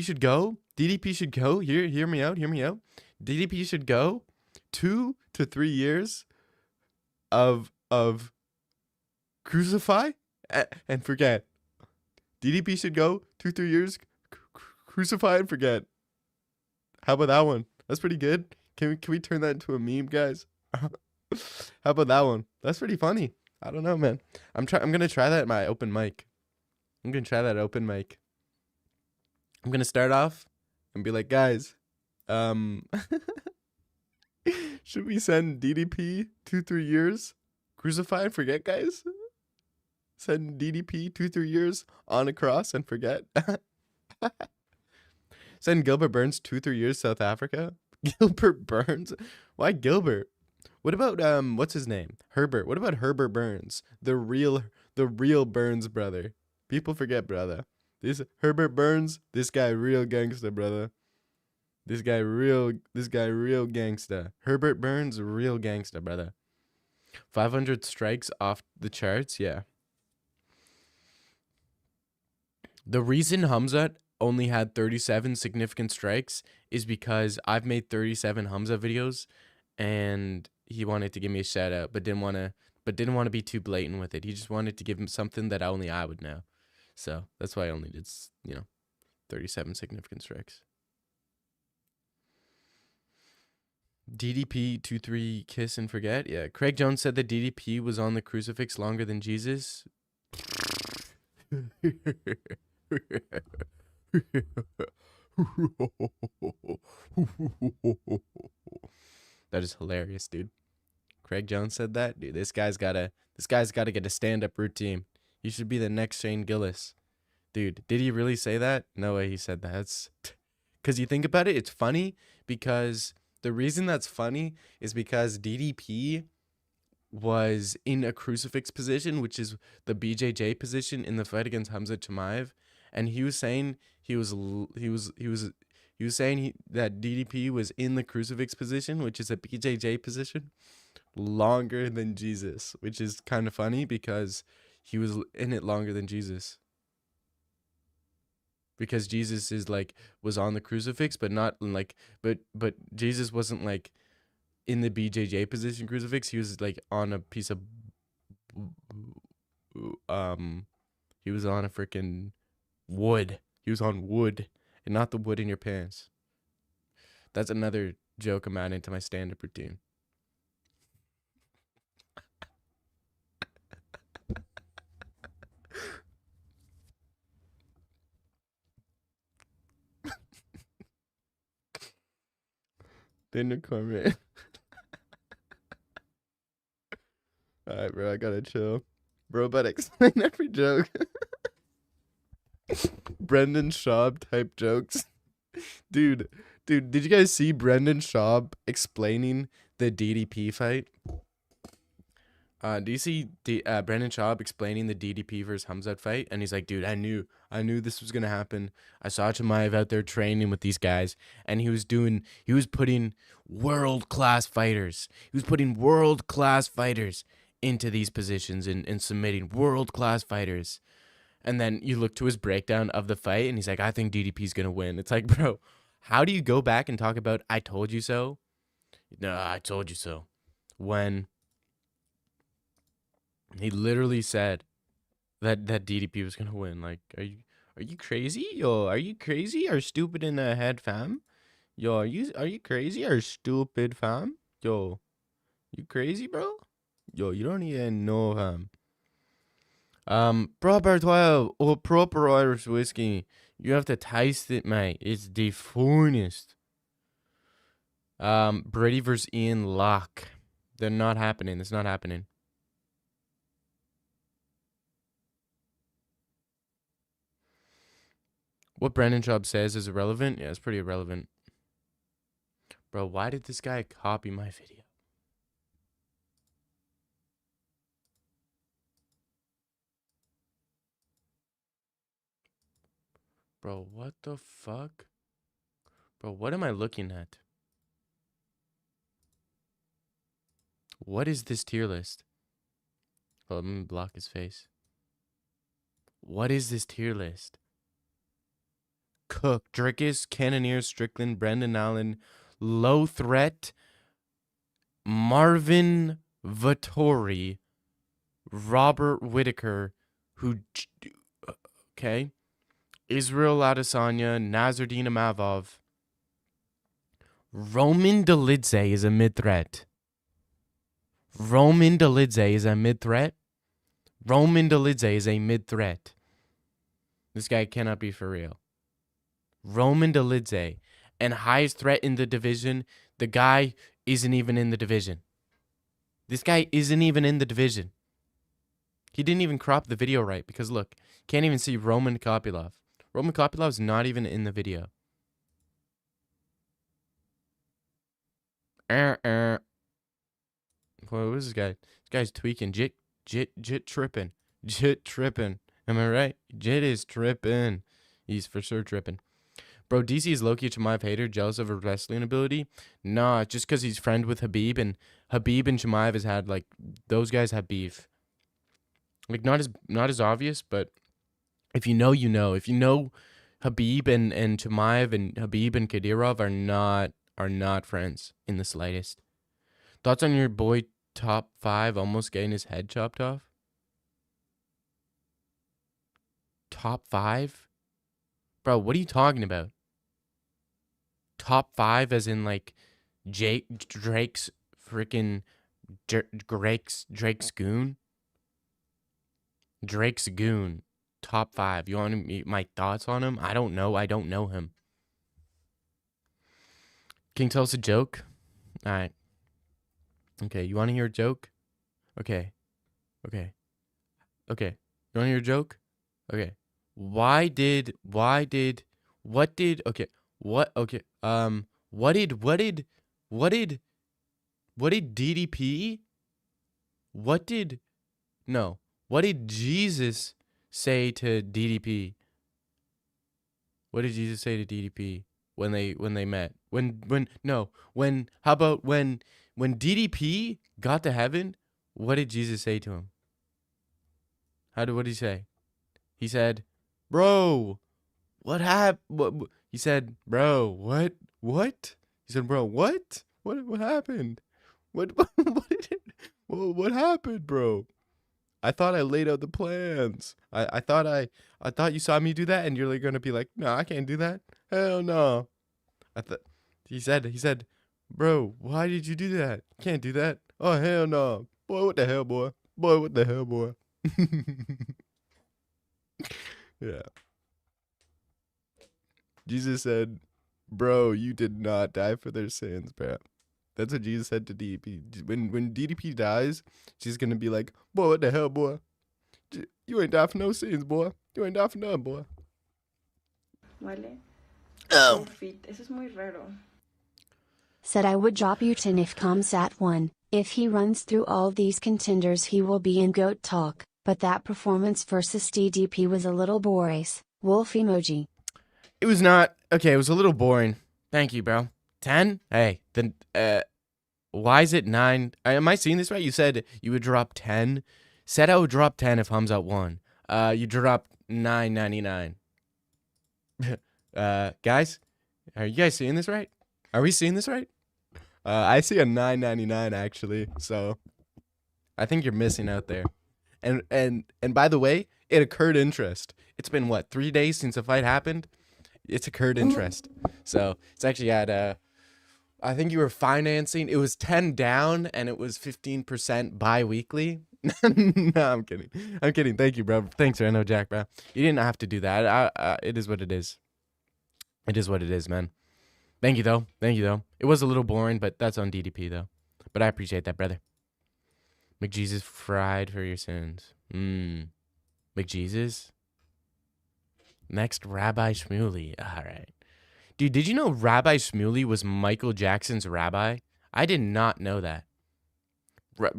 should go, hear me out. DDP should go 2 to 3 years of crucify and forget. DDP should go 2-3 years crucify and forget. How about that one? That's pretty good. Can we turn that into a meme, guys? How about that one? That's pretty funny. I don't know, man. I'm gonna try that at my open mic. I'm gonna start off and be like, guys, should we send DDP 2-3 years crucify and forget, guys? Send DDP 2-3 years on a cross and forget. Send Gilbert Burns 2-3 years South Africa. Gilbert Burns? Why Gilbert? What about what's his name? Herbert. What about Herbert Burns? The real Burns brother. People forget, brother. This Herbert Burns, this guy real gangster, brother. This guy real gangster. Herbert Burns, real gangster, brother. 500 strikes off the charts, yeah. The reason Hamzat only had 37 significant strikes is because I've made 37 Hamza videos, and he wanted to give me a shout out, but didn't want to be too blatant with it. He just wanted to give him something that only I would know. So that's why I only did, 37 significant strikes. DDP 2-3 kiss and forget. Yeah, Craig Jones said that DDP was on the crucifix longer than Jesus. That is hilarious, dude. Craig Jones said that, dude. This guy's gotta get a stand-up routine. He should be the next Shane Gillis, dude. Did he really say that? No way he said that. It's because you think about it, it's funny because the reason that's funny is because DDP was in a crucifix position, which is the BJJ position in the fight against Hamza Chimaev, and he was saying that DDP was in the crucifix position, which is a BJJ position, longer than Jesus, which is kind of funny because he was in it longer than Jesus. Because Jesus was on the crucifix, but not but Jesus wasn't in the BJJ position crucifix. He was on a piece of he was on a freaking wood. He was on wood and not the wood in your pants. That's another joke I'm adding to my stand-up routine. Dinner comment. Alright, bro, I gotta chill. Bro, but explain every joke. Brendan Schaub type jokes. Dude, did you guys see Brendan Schaub explaining the DDP fight? Do you see Brendan Schaub explaining the DDP versus Hamzat fight? And he's like, dude, I knew this was gonna happen. I saw Chimaev out there training with these guys, and he was putting world-class fighters. He was putting world-class fighters into these positions and submitting world-class fighters. And then you look to his breakdown of the fight, and he's like, I think DDP's gonna win. It's like, bro, how do you go back and talk about I told you so? No, I told you so. When he literally said that DDP was gonna win. Like, are you crazy? Yo, are you crazy or stupid in the head, fam? Yo, are you crazy or stupid, fam? Yo, you crazy, bro? Yo, you don't even know, fam. Proper 12 or proper Irish whiskey. You have to taste it, mate. It's the finest. Brady versus Ian Locke. They're not happening. It's not happening. What Brendan Schaub says is irrelevant? Yeah, it's pretty irrelevant. Bro, why did this guy copy my video? Bro, what the fuck? Bro, what am I looking at? What is this tier list? Oh, let me block his face. What is this tier list? Cook, Drickus, Cannonier, Strickland, Brendan Allen, Low Threat, Marvin Vittori, Robert Whitaker, okay, Israel Adesanya, Nazardine Amavov, Roman Dolidze is a mid-threat. Roman Dolidze is a mid-threat. Roman Dolidze is a mid-threat. This guy cannot be for real. Roman Dolidze, and highest threat in the division, the guy isn't even in the division. This guy isn't even in the division. He didn't even crop the video right because look, can't even see Roman Kopylov. Roman Kopylov's not even in the video. What was this guy? This guy's tweaking. Jit tripping. Jit tripping. Am I right? Jit is tripping. He's for sure tripping. Bro, DC is low-key a Chimaev hater, jealous of her wrestling ability. Nah, just because he's friend with Habib, and Habib and Chimaev has had, like, those guys have beef. Like, not as obvious, but if you know, you know. If you know, Habib and Chimaev and Habib and Kadyrov are not friends in the slightest. Thoughts on your boy top 5 almost getting his head chopped off? Top 5? Bro, what are you talking about? Top 5 as in like Drake's freaking Drake's goon? Drake's goon. Top 5. You want my thoughts on him? I don't know. I don't know him. Can you tell us a joke? All right. Okay, you want to hear a joke? Okay. You want to hear a joke? Okay. What did DDP, what did Jesus say to DDP? What did Jesus say to DDP when they met? When DDP got to heaven, what did Jesus say to him? What did he say? He said, "Bro, what happened?" He said, "Bro, what? What?" He said, "Bro, what? What happened? What what happened, bro? I thought I laid out the plans. I thought you saw me do that, and you're like gonna be like, no, I can't do that. Hell no." He said, "Bro, why did you do that? Can't do that. Oh hell no, boy, what the hell, boy? Boy, what the hell, boy?" Yeah. Jesus said, "Bro, you did not die for their sins, bro." That's what Jesus said to DDP. When DDP dies, she's gonna be like, "Boy, what the hell, boy? You ain't died for no sins, boy. You ain't died for nothing, boy." Vale. Oh. Fit. Eso es muy raro. Said I would drop you 10 if comes at 1. If he runs through all these contenders he will be in GOAT talk, but that performance versus DDP was a little boring. Wolf emoji. It was not. Okay, it was a little boring. Thank you, bro. 10? Hey, then, why is it 9? Am I seeing this right? You said you would drop 10. Said I would drop 10 if Hamzat won. You dropped 9.99. Guys, are you guys seeing this right? Are we seeing this right? I see a 9.99 actually. So I think you're missing out there. And by the way, it occurred interest. It's been what, 3 days since the fight happened? It's occurred interest. So it's actually at I think you were financing. It was 10 down and it was 15% bi-weekly. No, I'm kidding. I'm kidding. Thank you, bro. Thanks, Reno Jack, bro. You didn't have to do that. It is what it is. It is what it is, man. Thank you, though. Thank you, though. It was a little boring, but that's on DDP, though. But I appreciate that, brother. McJesus fried for your sins. McJesus? Next, Rabbi Shmuley. All right. Dude, did you know Rabbi Shmuley was Michael Jackson's rabbi? I did not know that.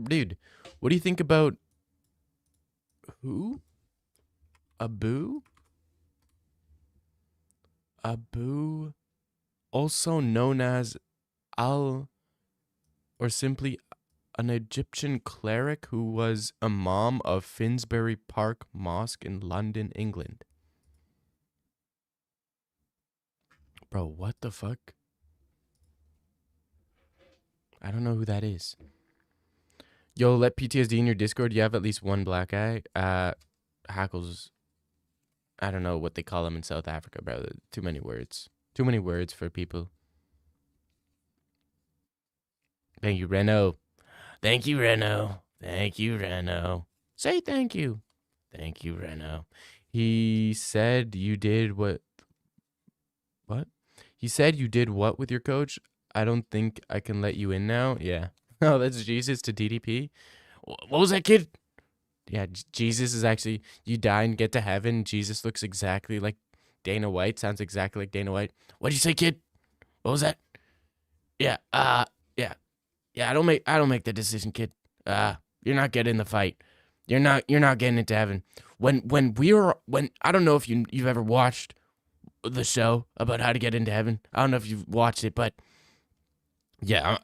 Dude, what do you think about who? Abu, also known as or simply an Egyptian cleric who was Imam of Finsbury Park Mosque in London, England. Bro, what the fuck? I don't know who that is. Yo, let PTSD in your Discord. You have at least one black eye. Hackles. I don't know what they call them in South Africa, bro. Too many words. Too many words for people. Thank you, Reno. Thank you, Reno. Thank you, Reno. Say thank you. Thank you, Reno. He said you did what? What? He said you did what with your coach? I don't think I can let you in now. Yeah. Oh, that's Jesus to DDP. What was that, kid? Yeah, Jesus is actually, you die and get to heaven. Jesus looks exactly like Dana White. Sounds exactly like Dana White. What'd you say, kid? What was that? Yeah. Yeah. Yeah, I don't make the decision, kid. You're not getting the fight. You're not getting into heaven. When I don't know if you've ever watched the show about how to get into heaven. I don't know if you've watched it, but yeah,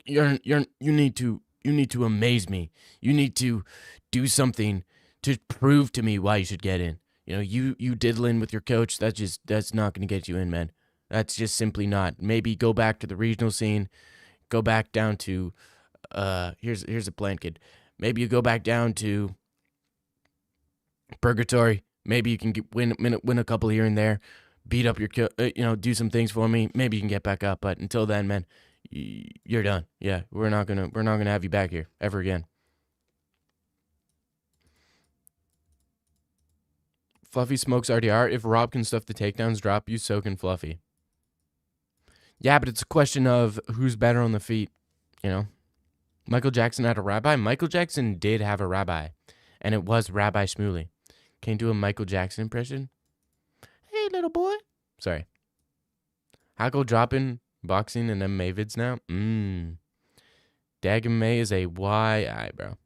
you need to amaze me. You need to do something to prove to me why you should get in. You diddling with your coach, that's not going to get you in, man. That's just simply not. Maybe go back to the regional scene, go back down to here's a plan, kid. Maybe you go back down to purgatory. Maybe you can win a couple here and there, beat up your do some things for me. Maybe you can get back up, but until then, man, you're done. Yeah, we're not gonna have you back here ever again. Fluffy smokes RDR. If Rob can stuff the takedowns drop you, so can Fluffy. Yeah, but it's a question of who's better on the feet. Michael Jackson had a rabbi. Michael Jackson did have a rabbi, and it was Rabbi Shmuley. Can you do a Michael Jackson impression? Hey, little boy. Sorry. Hackle dropping boxing and MMA vids now? Dagon May is a YI, bro.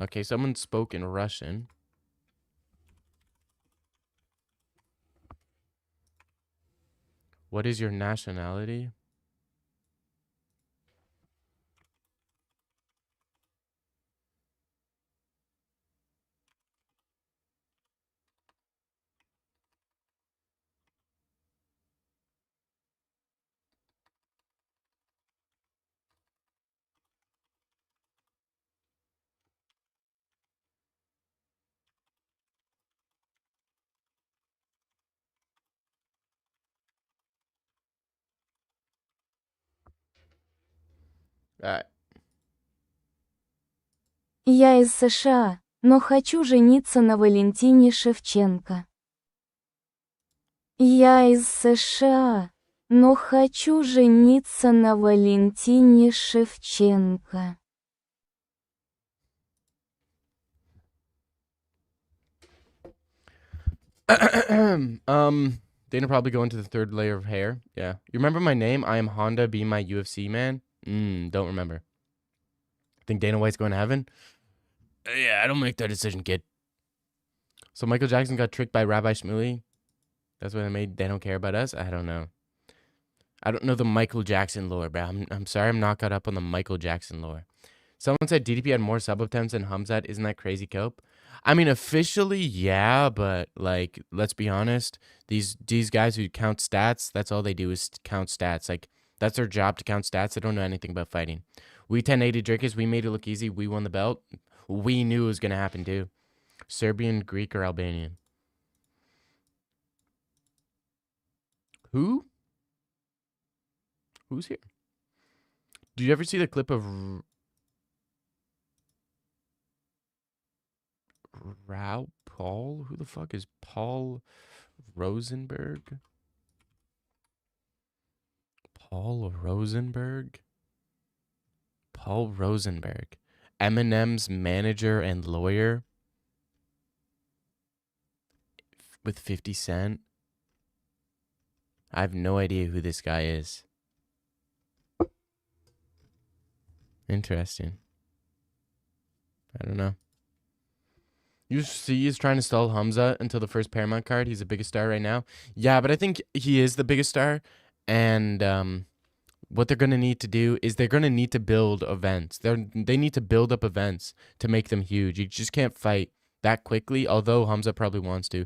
Okay, someone spoke in Russian. What is your nationality? Alright. Я из США, но хочу жениться на Валентине Шевченко. Я из США, но хочу жениться на Валентине Шевченко. Dana probably go into the third layer of hair. Yeah. You remember my name? I am Honda, be my UFC man. Don't remember. Think Dana White's going to heaven? Yeah, I don't make that decision, kid. So Michael Jackson got tricked by Rabbi Shmuley. That's what they don't care about us. I don't know. I don't know the Michael Jackson lore, bro. I'm sorry, I'm not caught up on the Michael Jackson lore. Someone said DDP had more sub attempts than Hamzat. Isn't that crazy, Cope? I mean, officially, yeah, but like, let's be honest. These guys who count stats, that's all they do is count stats. Like, that's their job to count stats. They don't know anything about fighting. We 1080 Drinkers, we made it look easy. We won the belt. We knew it was gonna happen too. Serbian, Greek, or Albanian? Who? Who's here? Did you ever see the clip of Paul? Who the fuck is Paul Rosenberg? Paul Rosenberg? Paul Rosenberg. Eminem's manager and lawyer with 50 Cent. I have no idea who this guy is. Interesting. I don't know. UFC is trying to stall Hamza until the first Paramount card. He's the biggest star right now. Yeah, but I think he is the biggest star. And what they're going to need to do is they're going to need to build events. They need to build up events to make them huge. You just can't fight that quickly, although Hamza probably wants to.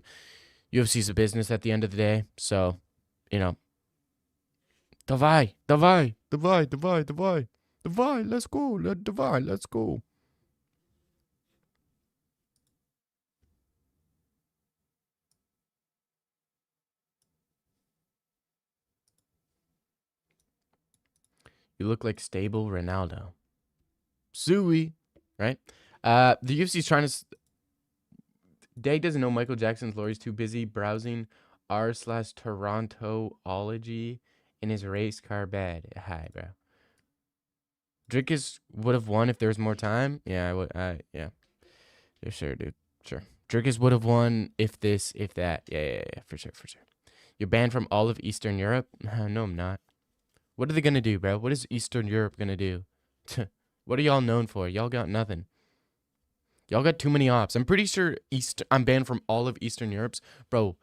UFC's a business at the end of the day. So, Davai, let's go. Let's go. You look like stable Ronaldo. Suey, right? The UFC's trying to... Dag doesn't know Michael Jackson's lore. He's too busy browsing r/Torontoology in his race car bed. Hi, bro. Drickus would have won if there was more time. Yeah, I would. Yeah. Yeah, sure, dude. Sure. Drickus would have won if this, if that. Yeah, for sure. You're banned from all of Eastern Europe? No, I'm not. What are they gonna do, bro? What is Eastern Europe gonna do? What are y'all known for? Y'all got nothing. Y'all got too many ops. I'm pretty sure I'm banned from all of Eastern Europe's. Bro,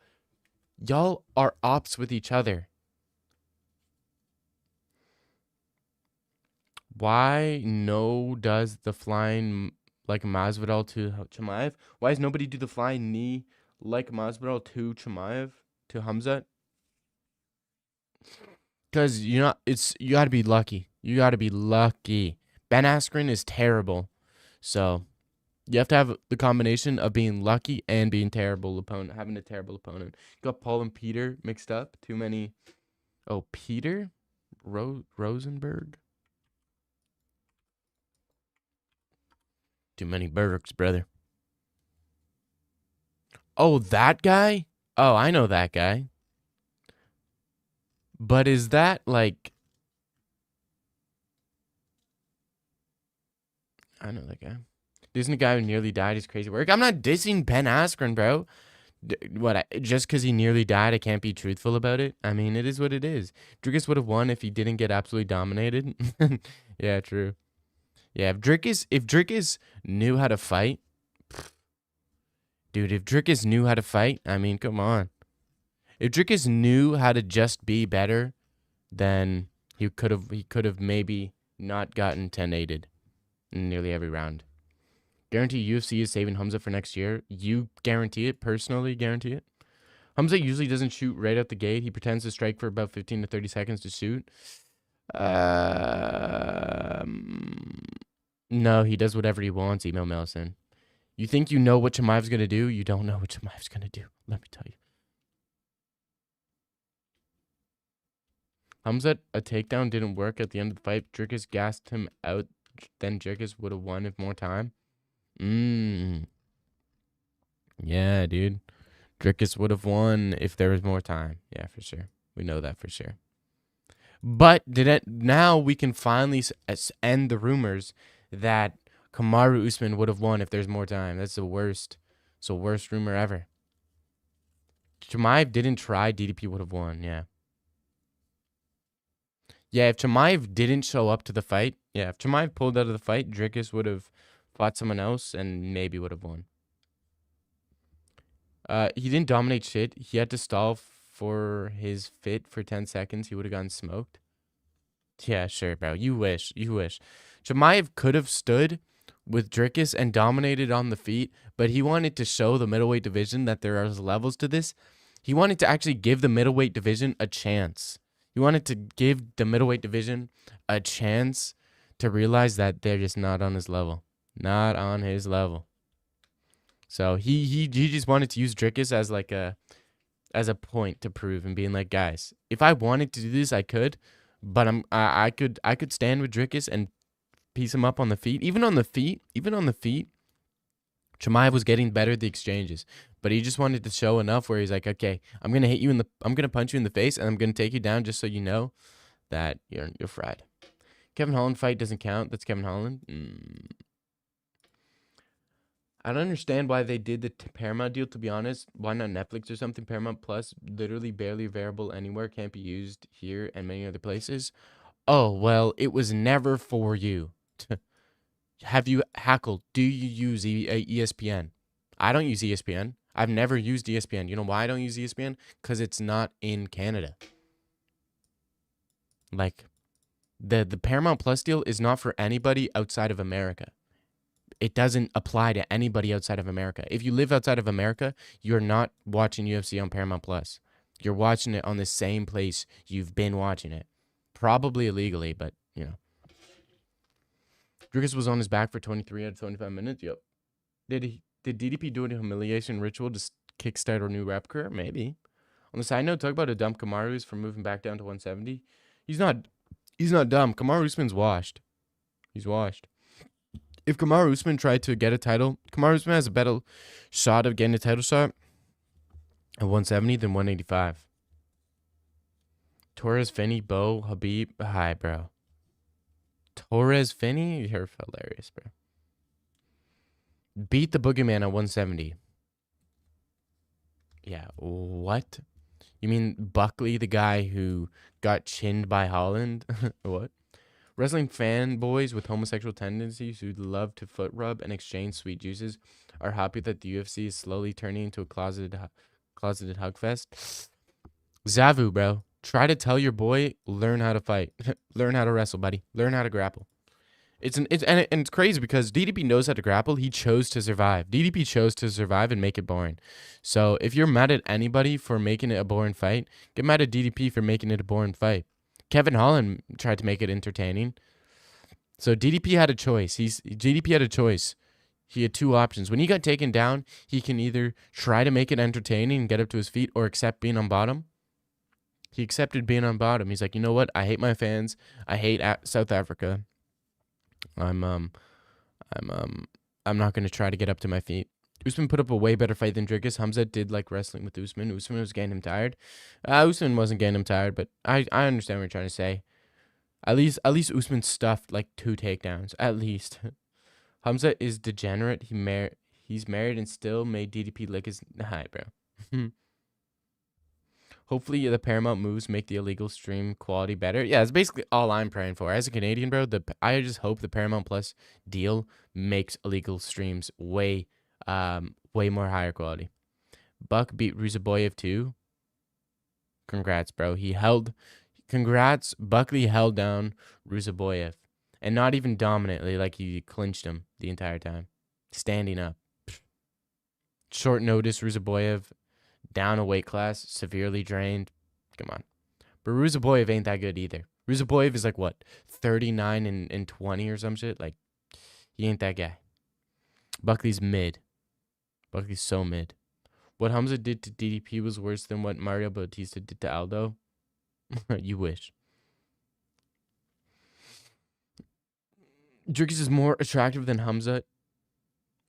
y'all are ops with each other. Why no does the flying like Masvidal to Chimaev? Why does nobody do the flying knee like Masvidal to Chimaev, to Hamzat? Because you gotta be lucky. You gotta be lucky. Ben Askren is terrible. So you have to have the combination of being lucky and being having a terrible opponent. Got Paul and Peter mixed up. Too many. Oh, Peter Rosenberg. Too many Bergs, brother. Oh, that guy? Oh, I know that guy. But is that like... I know that guy. Isn't a guy who nearly died his crazy work? I'm not dissing Ben Askren, bro. Just because he nearly died, I can't be truthful about it? I mean, it is what it is. Drickus would have won if he didn't get absolutely dominated. Yeah, true. Yeah, if Drickus knew how to fight, dude, if Drickus knew how to fight, I mean, come on. If Drickus knew how to just be better, then he could have maybe not gotten 10-8'd in nearly every round. Guarantee UFC is saving Hamza for next year. You guarantee it? Personally guarantee it? Hamza usually doesn't shoot right out the gate. He pretends to strike for about 15 to 30 seconds to shoot. No, he does whatever he wants, Emo Melson. You think you know what Chimaev's going to do? You don't know what Chimaev's going to do. Let me tell you. Hamza, a takedown didn't work at the end of the fight. Drickus gassed him out. Then Drickus would have won if more time. Yeah, dude. Drickus would have won if there was more time. Yeah, for sure. We know that for sure. But now we can finally end the rumors that Kamaru Usman would have won if there's more time. That's the worst. It's the worst rumor ever. Chimaev didn't try, DDP would have won. Yeah. Yeah, if Chimaev didn't show up to the fight, if Chimaev pulled out of the fight, Drickus would have fought someone else and maybe would have won. He didn't dominate shit. He had to stall for his fit for 10 seconds. He would have gotten smoked. Yeah, sure, bro. You wish. Chimaev could have stood with Drickus and dominated on the feet, but he wanted to show the middleweight division that there are levels to this. He wanted to actually give the middleweight division a chance. He wanted to give the middleweight division a chance to realize that they're just not on his level. Not on his level. So he just wanted to use Drickus as a point to prove and being like, guys, if I wanted to do this, I could, but I could stand with Drickus and piece him up on the feet. Even on the feet, Chimaev was getting better at the exchanges, but he just wanted to show enough where he's like, okay, I'm gonna punch you in the face and I'm gonna take you down just so you know that you're fried. Kevin Holland fight doesn't count. That's Kevin Holland. I don't understand why they did the Paramount deal, to be honest. Why not Netflix or something? Paramount Plus, literally barely available anywhere, can't be used here and many other places. Oh, well, it was never for you. Have you hackled? Do you use ESPN? I don't use ESPN. I've never used ESPN. You know why I don't use ESPN? Because it's not in Canada. Like, the Paramount Plus deal is not for anybody outside of America. It doesn't apply to anybody outside of America. If you live outside of America, you're not watching UFC on Paramount Plus. You're watching it on the same place you've been watching it. Probably illegally, but, you know. Drickus was on his back for 23 out of 25 minutes. Yep. Did DDP do a humiliation ritual to kickstart a new rap career? Maybe. On the side note, talk about a dumb Kamaru's for moving back down to 170. He's not dumb. Kamaru Usman's washed. He's washed. If Kamaru Usman tried to get a title, Kamaru Usman has a better shot of getting a title shot at 170 than 185. Torres, Finney, Bo, Habib. Hi, bro. Torres, Finney? You're hilarious, bro. Beat the Boogeyman at 170. Yeah, what? You mean Buckley, the guy who got chinned by Holland? What? Wrestling fanboys with homosexual tendencies who love to foot rub and exchange sweet juices are happy that the UFC is slowly turning into a closeted hug fest. Zavu, bro. Try to tell your boy, learn how to fight. Learn how to wrestle, buddy. Learn how to grapple. It's crazy because DDP knows how to grapple. He chose to survive. DDP chose to survive and make it boring. So if you're mad at anybody for making it a boring fight, get mad at DDP for making it a boring fight. Kevin Holland tried to make it entertaining. So DDP had a choice. DDP had a choice. He had two options. When he got taken down, he can either try to make it entertaining and get up to his feet or accept being on bottom. He accepted being on bottom. He's like, you know what? I hate my fans. I hate South Africa. I'm not gonna try to get up to my feet. Usman put up a way better fight than Dricus. Hamza did like wrestling with Usman. Usman was getting him tired. Usman wasn't getting him tired, but I understand what you're trying to say. At least Usman stuffed like 2 takedowns. At least. Hamza is degenerate. He's married and still made DDP lick his hi, bro. Hopefully the Paramount moves make the illegal stream quality better. Yeah, it's basically all I'm praying for. As a Canadian, bro, I just hope the Paramount Plus deal makes illegal streams way more higher quality. Buck beat Ruzaboyev too. Congrats, bro. Congrats. Buckley held down Ruzaboyev. And not even dominantly, like he clinched him the entire time. Standing up. Short notice, Ruzaboyev down a weight class, severely drained. Come on. But Ruzaboyev ain't that good either. Ruzaboyev is like, what, 39 and 20 or some shit? Like, he ain't that guy. Buckley's mid. Buckley's so mid. What Hamza did to DDP was worse than what Mario Bautista did to Aldo. You wish. Dricus is more attractive than Hamza.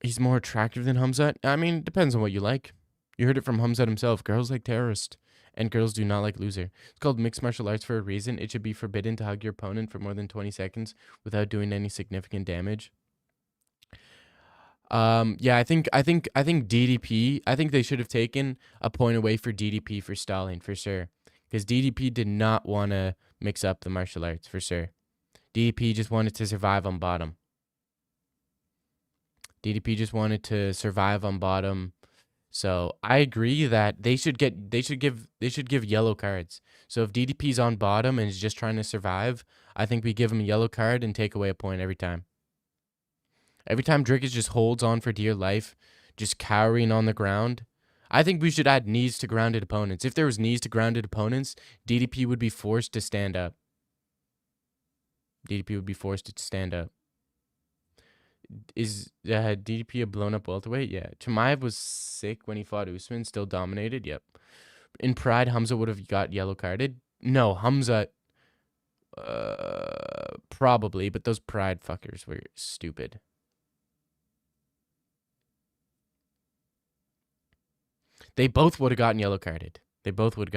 He's more attractive than Hamza. I mean, it depends on what you like. You heard it from Hamza himself. Girls like terrorist, and girls do not like loser. It's called mixed martial arts for a reason. It should be forbidden to hug your opponent for more than 20 seconds without doing any significant damage. Yeah, I think DDP. I think they should have taken a point away for DDP for stalling for sure, because DDP did not want to mix up the martial arts for sure. DDP just wanted to survive on bottom. DDP just wanted to survive on bottom. So I agree that they should give yellow cards. So if DDP's on bottom and is just trying to survive, I think we give him a yellow card and take away a point every time. Every time Dricus just holds on for dear life, just cowering on the ground, I think we should add knees to grounded opponents. If there was knees to grounded opponents, DDP would be forced to stand up. DDP would be forced to stand up. Is DDP a blown up welterweight? Yeah. Chimaev was sick when he fought Usman, still dominated. Yep. In Pride, Hamza would have got yellow carded. No, Hamza probably, but those Pride fuckers were stupid. They both would have gotten yellow carded. Both fighters would have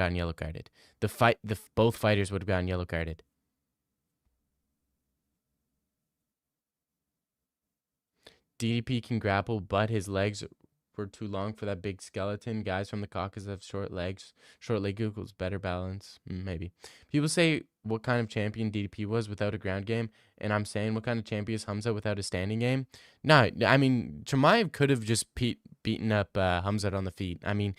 gotten yellow carded. DDP can grapple, but his legs were too long for that big skeleton. Guys from the Caucasus have short legs. Short leg equals better balance. Maybe. People say what kind of champion DDP was without a ground game, and I'm saying what kind of champion is Hamza without a standing game. No, I mean, Chimaev could have just beaten up Hamza on the feet. I mean,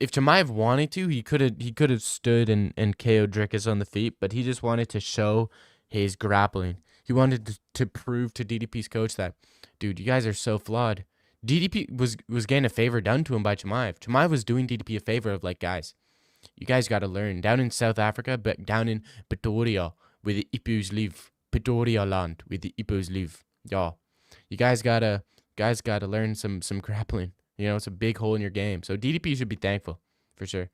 if Chimaev wanted to, he could have stood and KO'd Dricus on the feet, but he just wanted to show his grappling. He wanted to prove to DDP's coach that, dude, you guys are so flawed. DDP was getting a favor done to him by Chimaev. Chimaev was doing DDP a favor of like, guys, you guys got to learn. Down in South Africa, but down in Pretoria, where the Ipo's live. Pretoria land, where the Ipo's live. Yeah, you guys gotta learn some grappling. You know, it's a big hole in your game. So DDP should be thankful, for sure.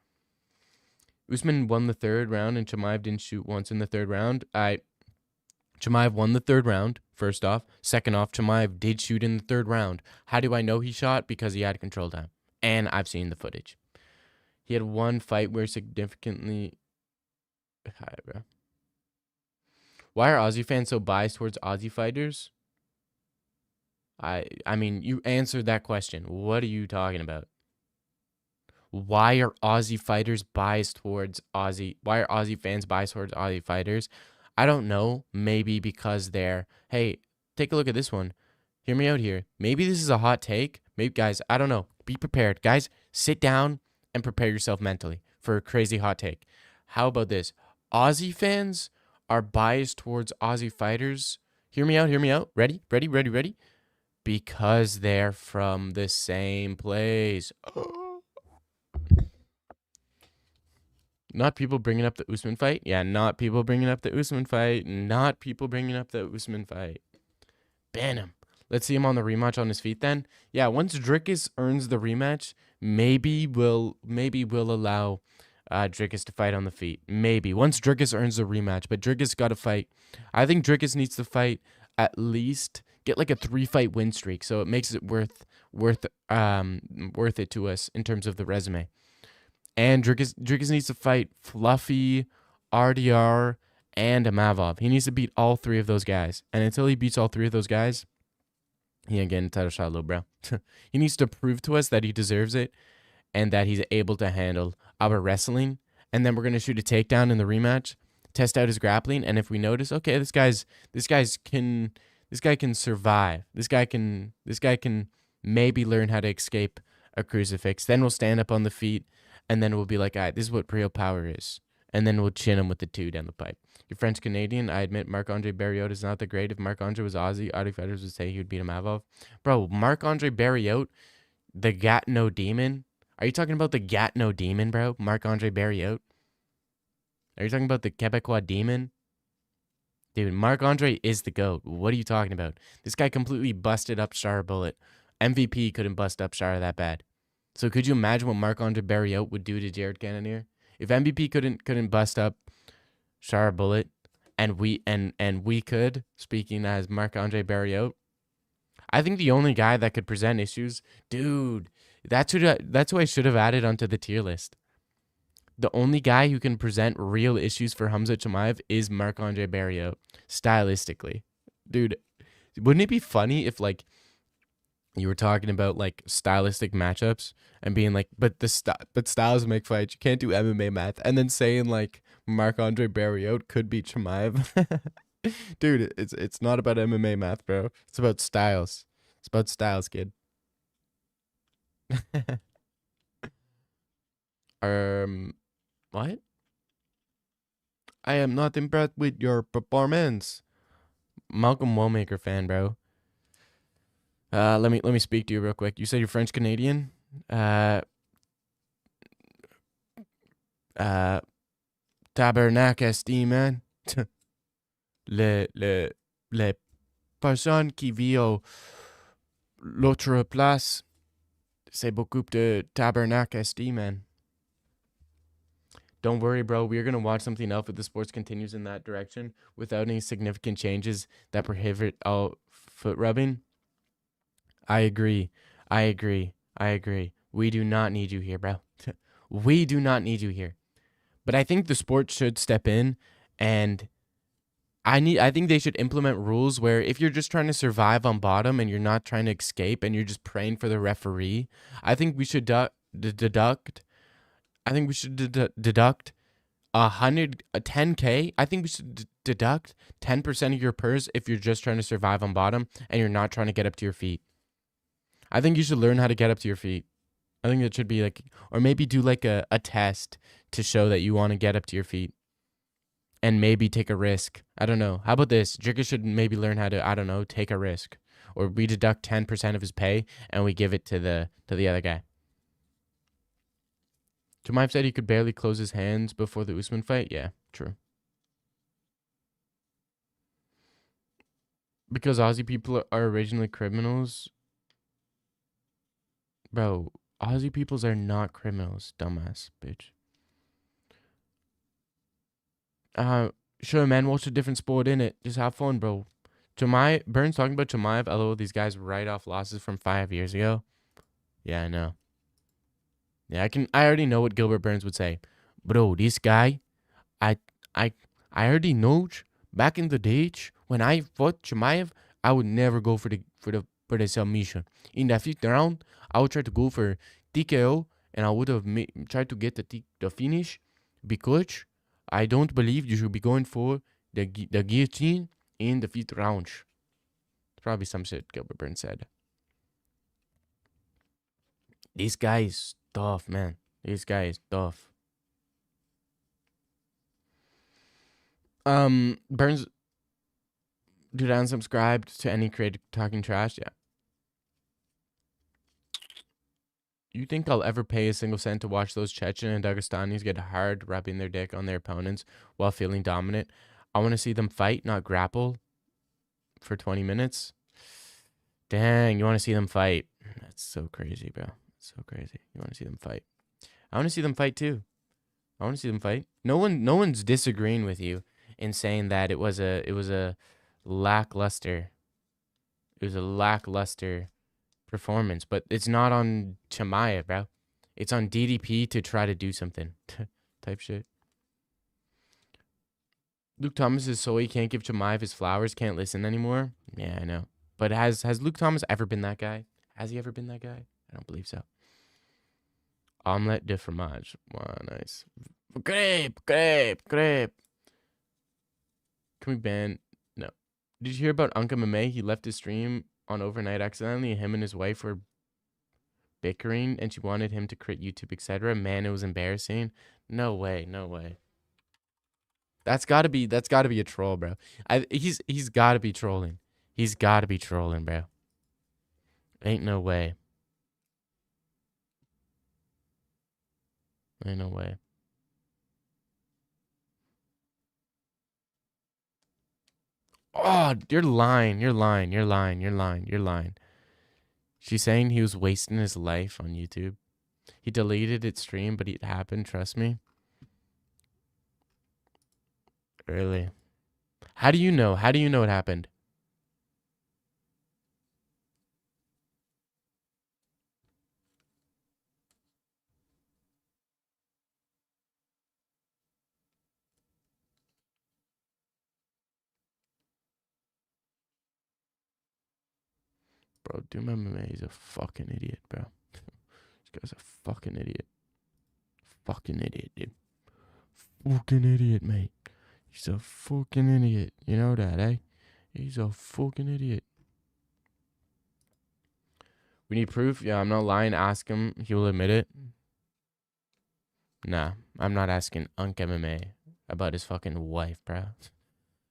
Usman won the 3rd round, and Chimaev didn't shoot once in the 3rd round. Chimaev won the 3rd round, first off. Second off, Chimaev did shoot in the 3rd round. How do I know he shot? Because he had control time. And I've seen the footage. He had one fight where significantly... Hi, bro. Why are Aussie fans so biased towards Aussie fighters? I mean, you answered that question. What are you talking about? Why are Aussie fighters biased towards Aussie? Why are Aussie fans biased towards Aussie fighters? I don't know. Maybe because they're, hey, take a look at this one. Hear me out here. Maybe this is a hot take. Maybe, guys, I don't know. Be prepared. Guys, sit down and prepare yourself mentally for a crazy hot take. How about this? Aussie fans are biased towards Aussie fighters. Hear me out. Hear me out. Ready? Ready? Ready? Ready? Because they're from the same place. Not people bringing up the Usman fight. Yeah, not people bringing up the Usman fight. Not people bringing up the Usman fight. Ban him. Let's see him on the rematch on his feet then. Yeah, once Drickus earns the rematch, maybe we'll allow Drickus to fight on the feet. Maybe. Once Drickus earns the rematch. But Drickus got to fight. I think Drickus needs to fight at least, get like a 3-fight win streak. So it makes it worth it to us in terms of the resume. And Drickus needs to fight Fluffy, RDR, and Amavov. He needs to beat all 3 of those guys. And until he beats all 3 of those guys, he ain't getting a title shot, little bro. He needs to prove to us that he deserves it and that he's able to handle our wrestling. And then we're going to shoot a takedown in the rematch, test out his grappling, and if we notice, okay, this guy can survive. This guy can maybe learn how to escape a crucifix. Then we'll stand up on the feet, and then we'll be like, all right, this is what real power is. And then we'll chin him with the 2 down the pipe. You're French Canadian. I admit Marc-Andre Barriot is not that great. If Marc-Andre was Aussie fighters would say he would beat Amavov. Bro, Marc-Andre Barriot, the Gatineau Demon. Are you talking about the Gatineau Demon, bro? Marc-Andre Barriot? Are you talking about the Quebecois Demon? Dude, Marc-Andre is the GOAT. What are you talking about? This guy completely busted up Shara Bullet. MVP couldn't bust up Shara that bad. So could you imagine what Marc-Andre Barriot would do to Jared Cannonier? If MVP couldn't bust up Shara Bullet, and we could, speaking as Marc-Andre Barriot, I think the only guy that could present issues, dude, that's who I should have added onto the tier list. The only guy who can present real issues for Khamzat Chimaev is Marc-Andre Barriot, stylistically. Dude, wouldn't it be funny if, like, you were talking about, like, stylistic matchups and being like, but styles make fights. You can't do MMA math. And then saying, like, Marc-Andre Barriot could beat Chimaev. Dude, it's not about MMA math, bro. It's about styles. It's about styles, kid. What? I am not impressed with your performance. Malcolm Wellmaker fan, bro. Let me speak to you real quick. You said you're French Canadian. Tabernacle esti, man. Les personnes qui vivent l'autre place, c'est beaucoup de tabernacle esti, man. Don't worry, bro. We're going to watch something else if the sports continues in that direction without any significant changes that prohibit all foot rubbing. I agree. We do not need you here, bro. We do not need you here. But I think the sport should step in, and I think they should implement rules where if you're just trying to survive on bottom and you're not trying to escape and you're just praying for the referee, I think we should deduct 10K. I think we should deduct 10% of your purse if you're just trying to survive on bottom and you're not trying to get up to your feet. I think you should learn how to get up to your feet. I think it should be like, or maybe do like a test to show that you want to get up to your feet and maybe take a risk. I don't know. How about this? Drickus should maybe learn how to, I don't know, take a risk. Or we deduct 10% of his pay and we give it to the other guy. Chimaev said he could barely close his hands before the Usman fight. Yeah, true. Because Aussie people are originally criminals. Bro, Aussie peoples are not criminals, dumbass bitch. Sure, man, watch a different sport in it. Just have fun, bro. Burns talking about Chimaev. Although these guys write off losses from 5 years ago. Yeah, I know. Yeah, I already know what Gilbert Burns would say. Bro, this guy, I already know back in the days when I fought Chimaev, I would never go for the submission. In the 5th round, I would try to go for TKO and I would have tried to get the finish, because I don't believe you should be going for the guillotine in the 5th round. Probably some shit Gilbert Burns said. This guy is tough, man. This guy is tough. Burns, dude, unsubscribed to any creator talking trash. Yeah. You think I'll ever pay a single cent to watch those Chechen and Dagestanis get hard rubbing their dick on their opponents while feeling dominant? I want to see them fight, not grapple for 20 minutes. Dang, you want to see them fight? That's so crazy, bro. So crazy. You want to see them fight? I want to see them fight too. I want to see them fight. No one's disagreeing with you in saying that it was a lackluster performance, but it's not on Chimaev, bro. It's on DDP to try to do something. Type shit. Luke Thomas is so he can't give Chimaev his flowers, can't listen anymore. Yeah, I know. But has Luke Thomas ever been that guy? Has he ever been that guy? I don't believe so. Omelette de fromage. Wow, nice. Crepe. Can we ban? No. Did you hear about Uncle Mame? He left his stream on overnight accidentally. Him and his wife were bickering, and she wanted him to quit YouTube, etc. Man, it was embarrassing. No way. That's gotta be a troll, bro. He's gotta be trolling. He's gotta be trolling, bro. Ain't no way. Ain't no way. Oh, you're lying. She's saying he was wasting his life on YouTube. He deleted its stream, but it happened, trust me. Really? How do you know? How do you know it happened? Bro, Doom MMA is a fucking idiot, bro. This guy's a fucking idiot. Fucking idiot, dude. Fucking idiot, mate. He's a fucking idiot. You know that, eh? He's a fucking idiot. We need proof? Yeah, I'm not lying. Ask him. He will admit it. Nah, I'm not asking Unk MMA about his fucking wife, bro.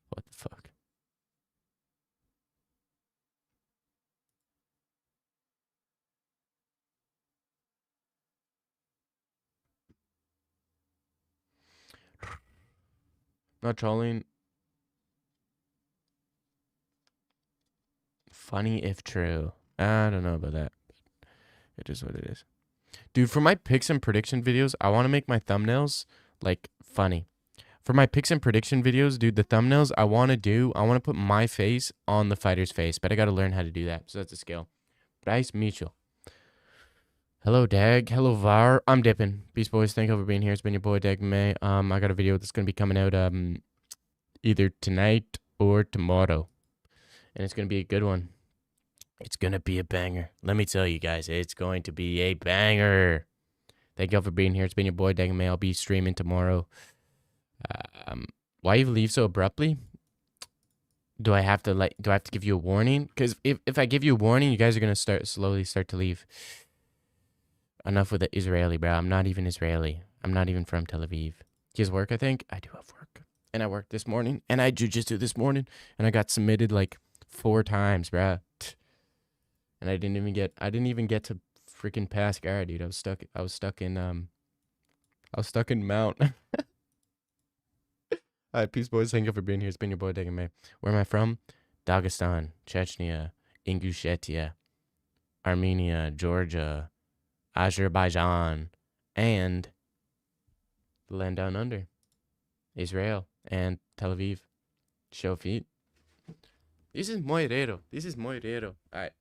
What the fuck? Not trolling. Funny if true. I don't know about that. It is what it is. Dude, for my picks and prediction videos, I want to make my thumbnails, like, funny. For my picks and prediction videos, dude, the thumbnails I want to put my face on the fighter's face, but I got to learn how to do that. So that's a skill. Bryce Mitchell. Hello, Dag. Hello, Var. I'm dipping. Peace, boys. Thank you for being here. It's been your boy, Dag May. I got a video that's going to be coming out either tonight or tomorrow. And it's going to be a good one. It's going to be a banger. Let me tell you guys, it's going to be a banger. Thank you all for being here. It's been your boy, Dag May. I'll be streaming tomorrow. Why you leave so abruptly? Do I have to give you a warning? Because if I give you a warning, you guys are going to slowly start to leave. Enough with the Israeli, bro. I'm not even Israeli. I'm not even from Tel Aviv. He has work, I think. I do have work. And I worked this morning. And I jujitsu this morning. And I got submitted like 4 times, bro. And I didn't even get to freaking pass guard, dude. I was stuck in Mount. All right, peace, boys. Thank you for being here. It's been your boy, Dag May. Where am I from? Dagestan, Chechnya, Ingushetia, Armenia, Georgia, Azerbaijan, and the land down under, Israel, and Tel Aviv. Show feet. This is muy raro. All right.